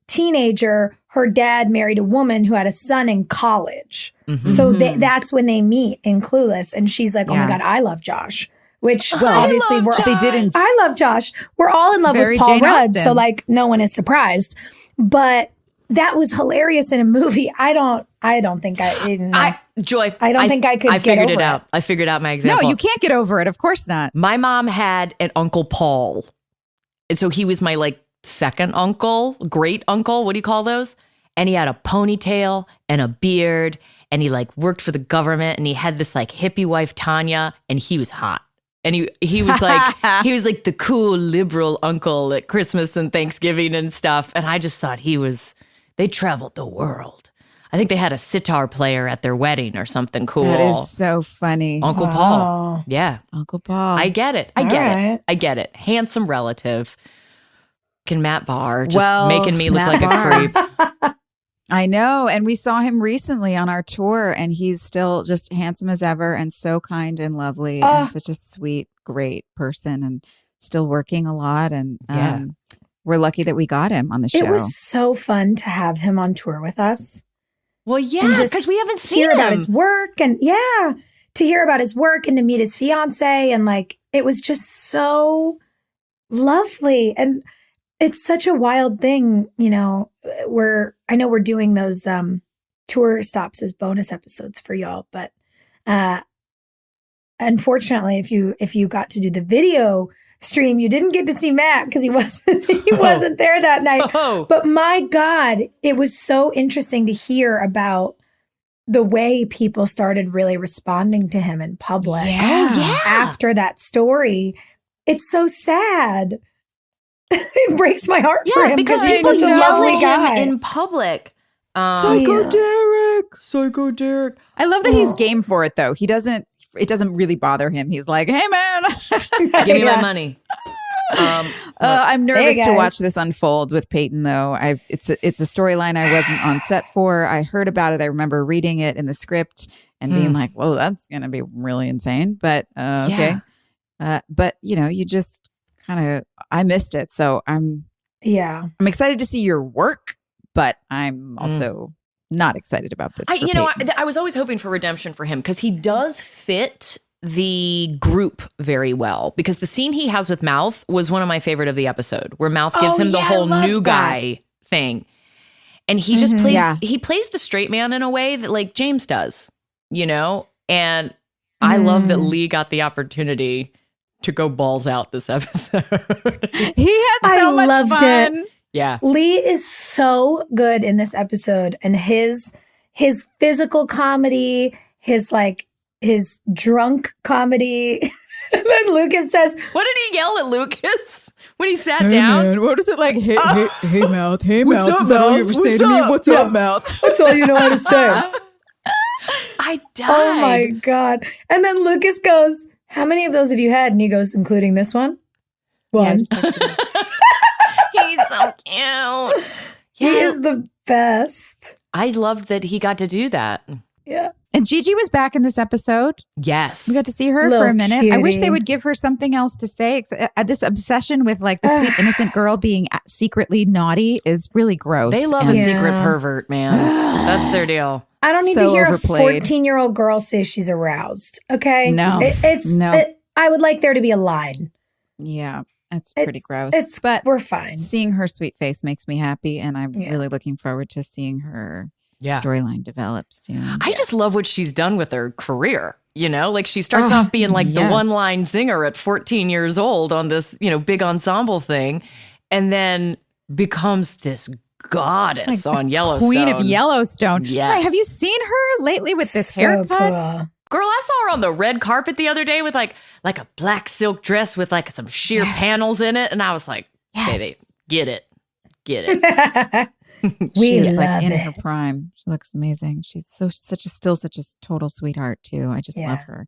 D: teenager, her dad married a woman who had a son in college.
C: Mm-hmm.
D: So that's when they meet in Clueless. And she's like, oh my God, I love Josh. Which obviously
E: they didn't.
D: I love Josh. We're all in love with Paul
E: Jane
D: Rudd.
E: Austen.
D: So like no one is surprised. But that was hilarious in a movie. I don't think
C: Joy,
D: I don't think I could
C: I
D: get
C: figured
D: over
C: it out. I figured out my example.
E: No, you can't get over it. Of course not.
C: My mom had an Uncle Paul. And so he was my like second uncle, great uncle. What do you call those? And he had a ponytail and a beard and he like worked for the government and he had this like hippie wife, Tanya, and he was hot. And he was like, the cool liberal uncle at Christmas and Thanksgiving and stuff. And I just thought they traveled the world. I think they had a sitar player at their wedding or something cool.
E: That is so funny.
C: Uncle Paul. Yeah.
E: Uncle Paul.
C: I get it. I get it. Handsome relative. Can Matt Barr just making me look like a creep.
E: I know. And we saw him recently on our tour and he's still just handsome as ever and so kind and lovely and such a sweet, great person and still working a lot. And we're lucky that we got him on the show.
D: It was so fun to have him on tour with us.
C: Well, yeah, because we haven't seen him.
D: About his work and to hear about his work and to meet his fiance. And like, it was just so lovely. And it's such a wild thing, you know, I know we're doing those tour stops as bonus episodes for y'all, but unfortunately, if you got to do the video stream, you didn't get to see Matt because he wasn't there that night. Oh. But my God, it was so interesting to hear about the way people started really responding to him in public. After that story. It's so sad. It breaks my heart for him because he's such a lovely guy
C: in public.
E: Psycho Derek. I love that he's game for it though. It doesn't really bother him. He's like, hey man,
C: give me my money.
E: I'm nervous to watch this unfold with Peyton though. It's a storyline I wasn't on set for. I heard about it. I remember reading it in the script and being like, whoa, that's going to be really insane. But okay. But you know, you just I missed it. So I'm excited to see your work, but I'm also not excited about this.
C: I was always hoping for redemption for him because he does fit the group very well, because the scene he has with Mouth was one of my favorite of the episode, where Mouth gives him the whole new guy thing. And he just plays the straight man in a way that like James does, you know? And I love that Lee got the opportunity to go balls out this episode.
E: He had so much
D: loved
E: fun.
D: it.
C: Yeah.
D: Lee is so good in this episode, and his physical comedy, his drunk comedy. And then Lucas says,
C: What did he yell at Lucas when he sat down?
E: Man, what is it like? Hey, mouth. Hey,
C: What's
E: mouth.
C: up,
E: Is that all
C: mouth?
E: you ever
C: What's
E: say to me?
C: up?
E: What's up, mouth?
D: that's all you know how to say.
C: I died.
D: Oh my God. And then Lucas goes, how many of those have you had? And he goes, including this one? One.
E: Yeah,
C: He's so cute.
D: He is the best.
C: I loved that he got to do that.
D: Yeah.
E: And Gigi was back in this episode.
C: Yes.
E: We got to see her
D: Little
E: for a minute. I wish
D: cutie.
E: they would give her something else to say. This obsession with like the sweet innocent girl being secretly naughty is really gross.
C: They love
E: And
C: a secret pervert, man. That's their deal.
D: I don't need
E: So
D: to hear
E: overplayed.
D: a 14-year-old girl say she's aroused. Okay?
E: No. No.
D: I would like there to be a line.
E: Yeah, that's
D: It's-
E: pretty gross.
D: But we're fine.
E: Seeing her sweet face makes me happy, and I'm
D: Yeah.
E: really looking forward to seeing her
C: Yeah.
E: storyline develop soon.
C: I just love what she's done with her career. You know, like she starts off being like the
E: yes.
C: one-line zinger at 14 years old on this, big ensemble thing, and then becomes this goddess on Yellowstone.
E: Queen of Yellowstone.
C: Yes.
E: Hey, have you seen her lately with this
D: So
E: haircut?
D: cool.
C: Girl, I saw her on the red carpet the other day with like a black silk dress with like some sheer panels in it, and I was like,
E: Yes.
C: baby, get it.
D: We
E: She's
D: love
E: like in
D: it.
E: her prime. She looks amazing. She's still such a total sweetheart too. I just
D: Yeah.
E: love her.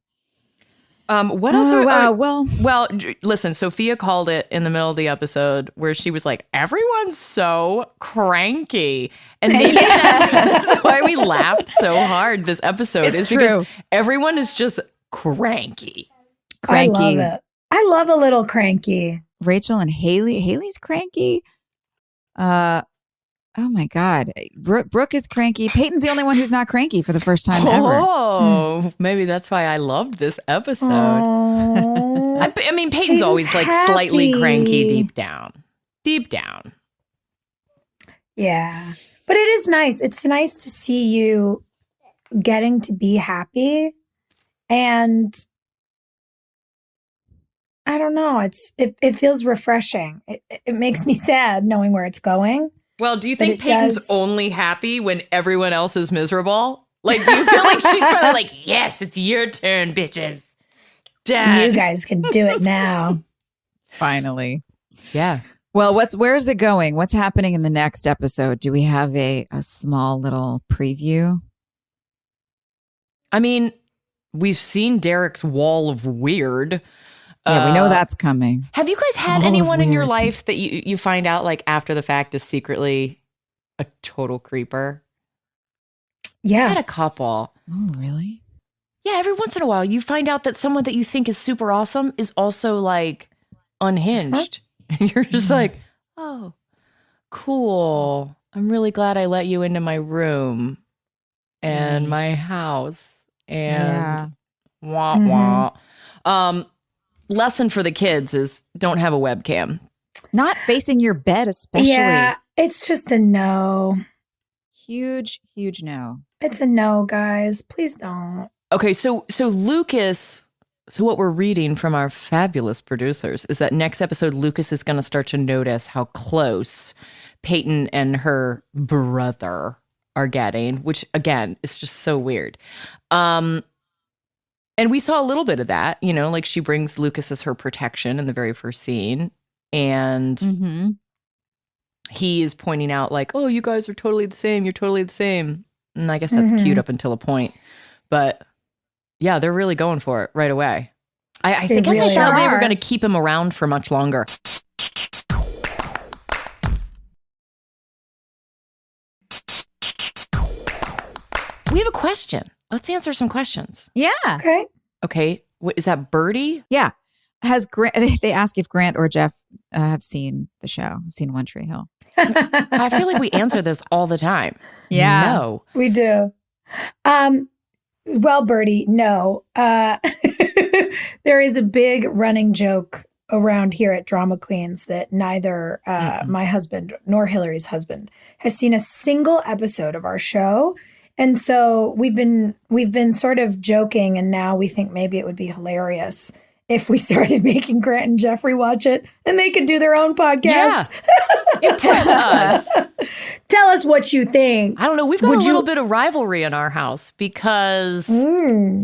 C: What else?
E: Well,
C: Listen, Sophia called it in the middle of the episode where she was like, everyone's so cranky. And maybe that's why we laughed so hard this episode.
E: It's
C: is
E: true.
C: because everyone is just cranky.
E: Cranky.
D: I love it. I love a little cranky.
E: Rachel and Haley. Haley's cranky. Oh my God. Brooke is cranky. Peyton's the only one who's not cranky for the first time ever.
C: Oh, maybe that's why I loved this episode.
D: Aw.
C: I mean, Peyton's
D: Peyton's
C: always like slightly
D: happy.
C: cranky deep down. Deep down.
D: Yeah. But it is nice. It's nice to see you getting to be happy. And I don't know. It feels refreshing. It makes me sad knowing where it's going.
C: Well, do you
D: But
C: think
D: it
C: Peyton's
D: does-
C: only happy when everyone else is miserable? Like, do you feel like she's probably like, yes, it's your turn, bitches. Dad.
D: You guys can do it now.
E: Finally.
C: Yeah.
E: Well, where's it going? What's happening in the next episode? Do we have a small little preview?
C: I mean, we've seen Derek's wall of weird.
E: Yeah, we know that's coming.
C: Have you guys had
E: Wall of
C: anyone in your
E: weird.
C: life that you find out like after the fact is secretly a total creeper? I've
D: Yeah.
C: had a couple.
E: Oh, really?
C: Yeah, every once in a while you find out that someone that you think is super awesome is also like unhinged. And you're just like, oh, cool. I'm really glad I let you into my room and my house and wah wah. Lesson for the kids is don't have a webcam.
E: Not facing your bed, especially.
D: Yeah. It's just a no.
E: Huge, huge no.
D: It's a no, guys. Please don't.
C: Okay, so Lucas, so what we're reading from our fabulous producers is that next episode, Lucas is going to start to notice how close Peyton and her brother are getting, which again is just so weird. And we saw a little bit of that, like she brings Lucas as her protection in the very first scene. And he is pointing out like, oh, you guys are totally the same. You're totally the same. And I guess that's cute up until a point. But yeah, they're really going for it right away. I
D: They
C: guess I
D: really
C: thought we were
D: are.
C: going to keep him around for much longer. We have a question. Let's answer some questions.
E: Yeah.
D: Okay.
C: Okay. What, is that Birdie?
E: Yeah. Has Grant? They ask if Grant or Jeff have seen the show. I've seen One Tree Hill.
C: I feel like we answer this all the time.
E: Yeah.
C: No.
D: We do. Well, Birdie, no. There is a big running joke around here at Drama Queens that neither my husband nor Hilarie's husband has seen a single episode of our show. And so we've been sort of joking, and now we think maybe it would be hilarious if we started making Grant and Jeffrey watch it and they could do their own podcast.
C: Yeah. Impress us.
D: Tell us what you think.
C: I don't know. We've got a little bit of rivalry in our house because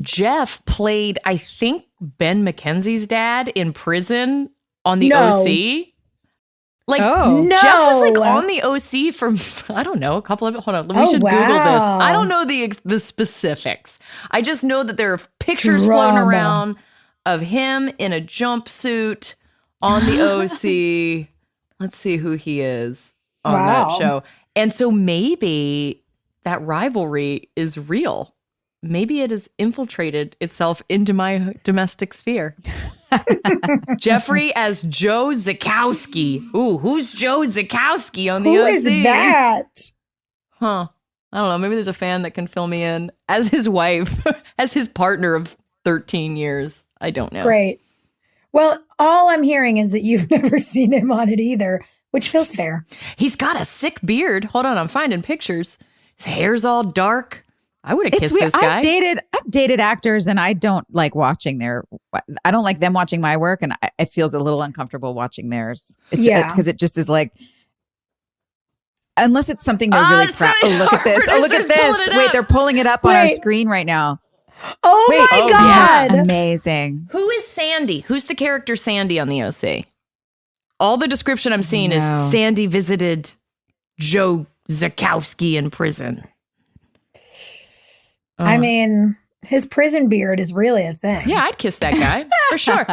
C: Jeff played, I think, Ben McKenzie's dad in prison on the OC. Like, Jeff was like on the OC for, I don't know, a couple of, hold on, we should Google this. I don't know the specifics. I just know that there are pictures floating around of him in a jumpsuit on the OC. Let's see who he is on that show. And so maybe that rivalry is real. Maybe it has infiltrated itself into my domestic sphere. Jeffrey as Joe Zukowski. Ooh, who's Joe Zukowski on the OC?
D: Who is that?
C: Huh. I don't know. Maybe there's a fan that can fill me in as his wife, as his partner of 13 years. I don't know.
D: Great. Well, all I'm hearing is that you've never seen him on it either, which feels fair.
C: He's got a sick beard. Hold on, I'm finding pictures. His hair's all dark. I would have kissed this guy.
E: I've dated actors, and I don't like watching I don't like them watching my work, and it feels a little uncomfortable watching theirs. Because it just is like, unless it's something they're really proud. Oh, look at this. Oh, look at this. Wait, they're pulling it up on our screen right now.
D: Oh, my God.
E: Yeah, amazing.
C: Who is Sandy? Who's the character Sandy on the OC? All the description I'm seeing is Sandy visited Joe Zukowski in prison.
D: I mean, his prison beard is really a thing.
C: Yeah, I'd kiss that guy for sure.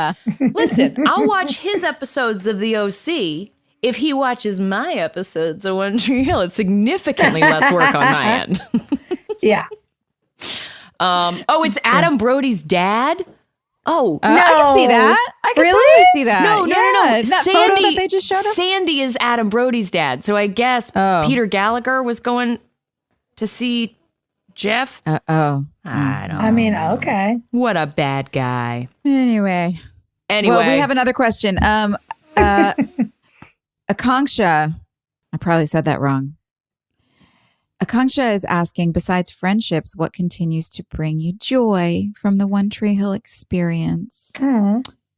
C: Listen, I'll watch his episodes of the OC if he watches my episodes of One Tree Hill. It's significantly less work on my end.
D: Yeah.
C: It's Adam Brody's dad.
E: No, I can see that. I can totally see that.
C: No.
E: That photo that they just showed us.
C: Sandy is Adam Brody's dad. So I guess Peter Gallagher was going to see Jeff. I don't know.
D: I mean, okay.
C: What a bad guy.
E: Anyway, well, we have another question. Akanksha, I probably said that wrong. Akanksha is asking, besides friendships, what continues to bring you joy from the One Tree Hill experience?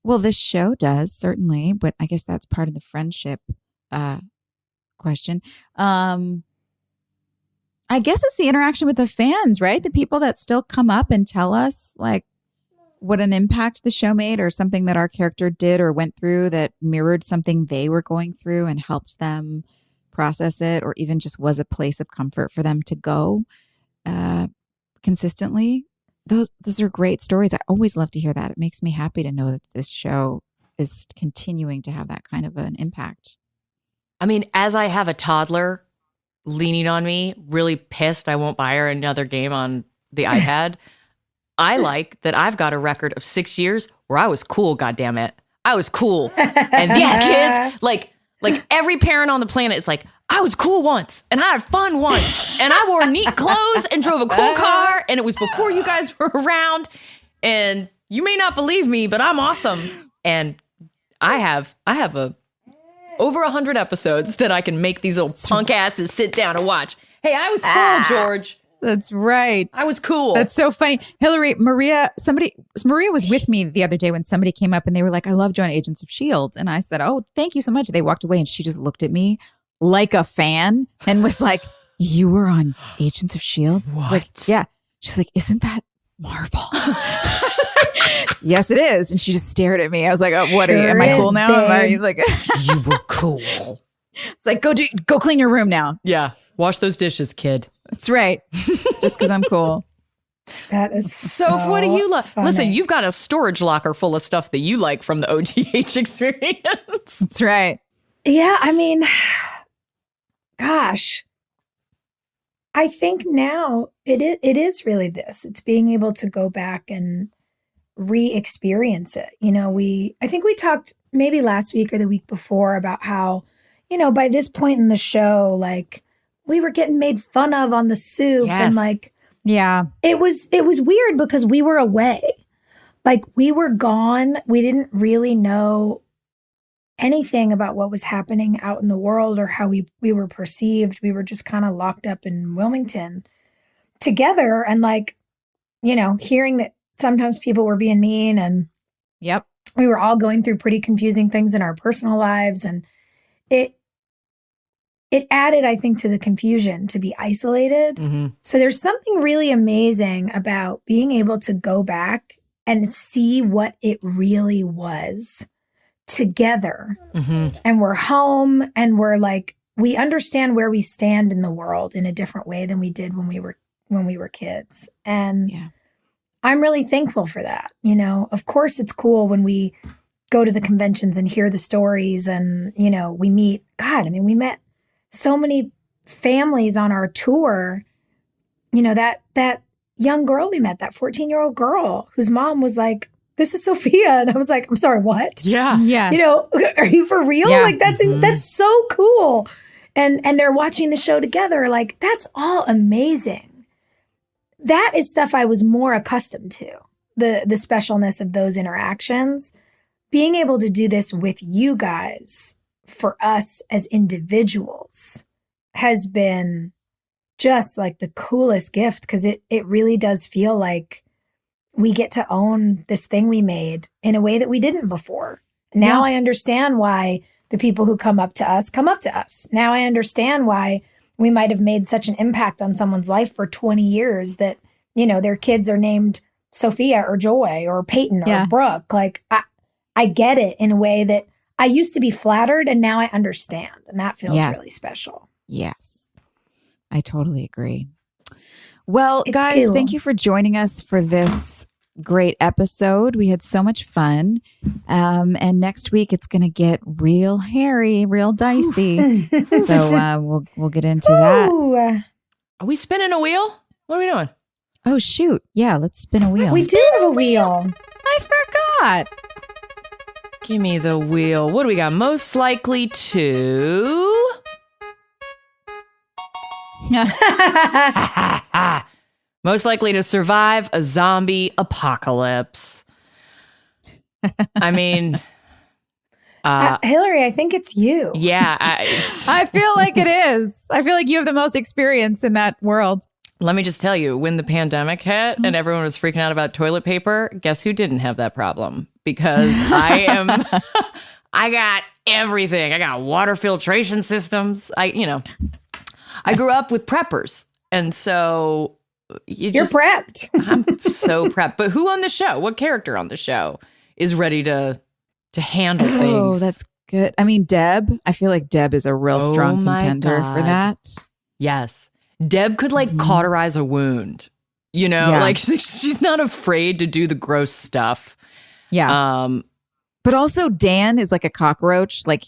E: Well, this show does, certainly, but I guess that's part of the friendship question. I guess it's the interaction with the fans, right? The people that still come up and tell us like what an impact the show made, or something that our character did or went through that mirrored something they were going through and helped them process it, or even just was a place of comfort for them to go consistently. Those are great stories. I always love to hear that. It makes me happy to know that this show is continuing to have that kind of an impact.
C: I mean, as I have a toddler leaning on me, really pissed I won't buy her another game on the iPad, I like that I've got a record of 6 years where I was cool, goddammit. I was cool. And these kids, like every parent on the planet is like, I was cool once and I had fun once and I wore neat clothes and drove a cool car and it was before you guys were around, and you may not believe me, but I'm awesome. And I have over 100 episodes that I can make these little punk asses sit down and watch. Hey, I was cool, George.
E: That's right.
C: I was cool.
E: That's so funny. Hilarie, Maria was with me the other day when somebody came up and they were like, I love you on Agents of S.H.I.E.L.D. And I said, oh, thank you so much. They walked away and she just looked at me like a fan and was like, you were on Agents of S.H.I.E.L.D.?
C: What?
E: Like, yeah. She's like, isn't that Marvel? Yes, it is. And she just stared at me. I was like, oh, what are you? Am I cool now? Am I like,
C: you were cool.
E: It's like, go clean your room now.
C: Yeah. Wash those dishes, kid.
E: That's right. Just because I'm cool.
D: That is so
C: what do you love?
D: funny.
C: Listen, you've got a storage locker full of stuff that you like from the OTH experience.
E: That's right.
D: Yeah, I mean, gosh. I think now it is really this. It's being able to go back and re-experience it. You know, I think we talked maybe last week or the week before about how, you know, by this point in the show, like, we were getting made fun of on the soup.
C: Yes.
D: And like,
E: yeah,
D: it was weird because we were away. Like, we were gone. We didn't really know anything about what was happening out in the world or how we were perceived. We were just kind of locked up in Wilmington. together and like, you know, hearing that sometimes people were being mean and
E: Yep.
D: we were all going through pretty confusing things in our personal lives. And it added, I think, to the confusion to be isolated.
C: Mm-hmm.
D: So there's something really amazing about being able to go back and see what it really was together.
C: Mm-hmm.
D: And we're home and we're like, we understand where we stand in the world in a different way than we did when we were kids. And I'm really thankful for that. You know, of course it's cool when we go to the conventions and hear the stories and, you know, we meet, God, I mean, we met so many families on our tour. You know, that young girl we met, that 14-year-old girl whose mom was like, this is Sophia. And I was like, I'm sorry, what?
C: Yeah.
E: Yeah.
D: You know, are you for real?
E: Yeah.
D: Like that's so cool. And they're watching the show together. Like that's all amazing. That is stuff I was more accustomed to. The specialness of those interactions. Being able to do this with you guys for us as individuals has been just like the coolest gift because it really does feel like we get to own this thing we made in a way that we didn't before. Now I understand why the people who come up to us. Now I understand why we might have made such an impact on someone's life for 20 years that, you know, their kids are named Sophia or Joy or Peyton or Brooke. Like I get it in a way that I used to be flattered and now I understand. And that feels really special.
E: Yes, I totally agree. Well,
D: It's
E: guys,
D: cool.
E: thank you for joining us for this great episode. We had so much fun. And next week it's going to get real hairy, real dicey. So we'll get into that.
D: Ooh,
C: Are we spinning a wheel? What are we doing?
E: Oh, shoot. Yeah, let's spin a wheel.
D: we do have a wheel.
E: I forgot.
C: Give me the wheel. What do we got? Most likely to... Most likely to survive a zombie apocalypse. I mean...
D: Hilarie, I think it's you.
C: Yeah.
E: I feel like it is. I feel like you have the most experience in that world.
C: Let me just tell you, when the pandemic hit and everyone was freaking out about toilet paper, guess who didn't have that problem? Because I got everything. I got water filtration systems. I grew up with preppers. And so
D: You're prepped.
C: I'm so prepped. But who on the show, what character on the show is ready to handle things?
E: Oh, that's good. I mean, Deb, I feel like Deb is a real strong
C: my
E: contender
C: God.
E: for that.
C: Yes. Deb could cauterize a wound, you know, like she's not afraid to do the gross stuff.
E: Yeah. But also Dan is like a cockroach. Like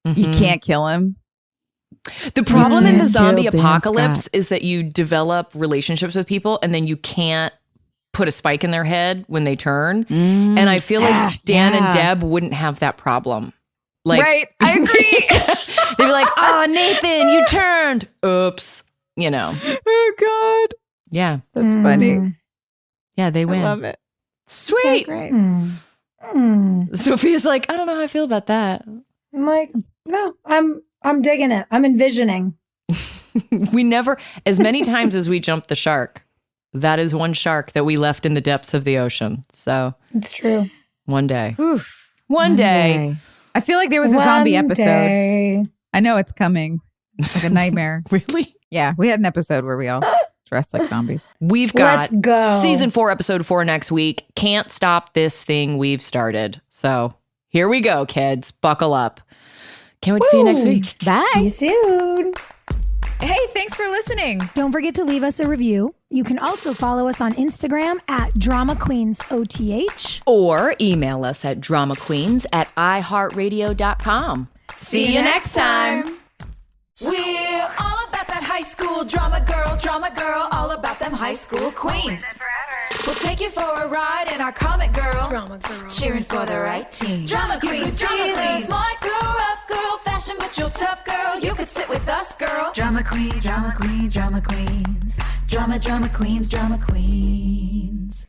E: you can't kill him.
C: The problem in the zombie
E: kill Dan
C: apocalypse
E: Scott.
C: is that you develop relationships with people and then you can't put a spike in their head when they turn. And I feel like Dan and Deb wouldn't have that problem. Like,
E: right. I agree.
C: they'd be like, oh, Nathan, you turned. Oops. You know.
E: Oh, God.
C: Yeah.
E: That's funny.
C: Yeah, they win.
E: I love it.
C: Sweet.
E: Great.
C: Sophia's like, I don't know how I feel about that.
D: I'm like, no, I'm digging it. I'm envisioning.
C: We never, as many times as we jumped the shark, that is one shark that we left in the depths of the ocean. So
D: It's true.
C: one day.
E: Oof.
C: One day.
E: I feel like there was a zombie episode.
D: Day.
E: I know it's coming. Like a nightmare.
C: Really?
E: Yeah. We had an episode where we all dressed like zombies.
C: We've got
D: Let's go.
C: season 4, episode 4 next week. Can't stop this thing we've started. So here we go, kids. Buckle up. Can't wait to see you next week.
D: See
E: Bye.
D: you soon.
E: Hey, thanks for listening.
D: Don't forget to leave us a review. You can also follow us on Instagram at Drama Queens OTH.
C: Or email us at dramaqueens@iheartradio.com. See you next time.
B: We're all about that high school drama girl, all about them high school queens. We'll take you for a ride in our comic girl, cheering for the right team. Drama queens, smart girl, rough girl, fashion but you're tough girl. You could sit with us, girl. Drama queens, drama queens, drama queens, drama queens, drama queens.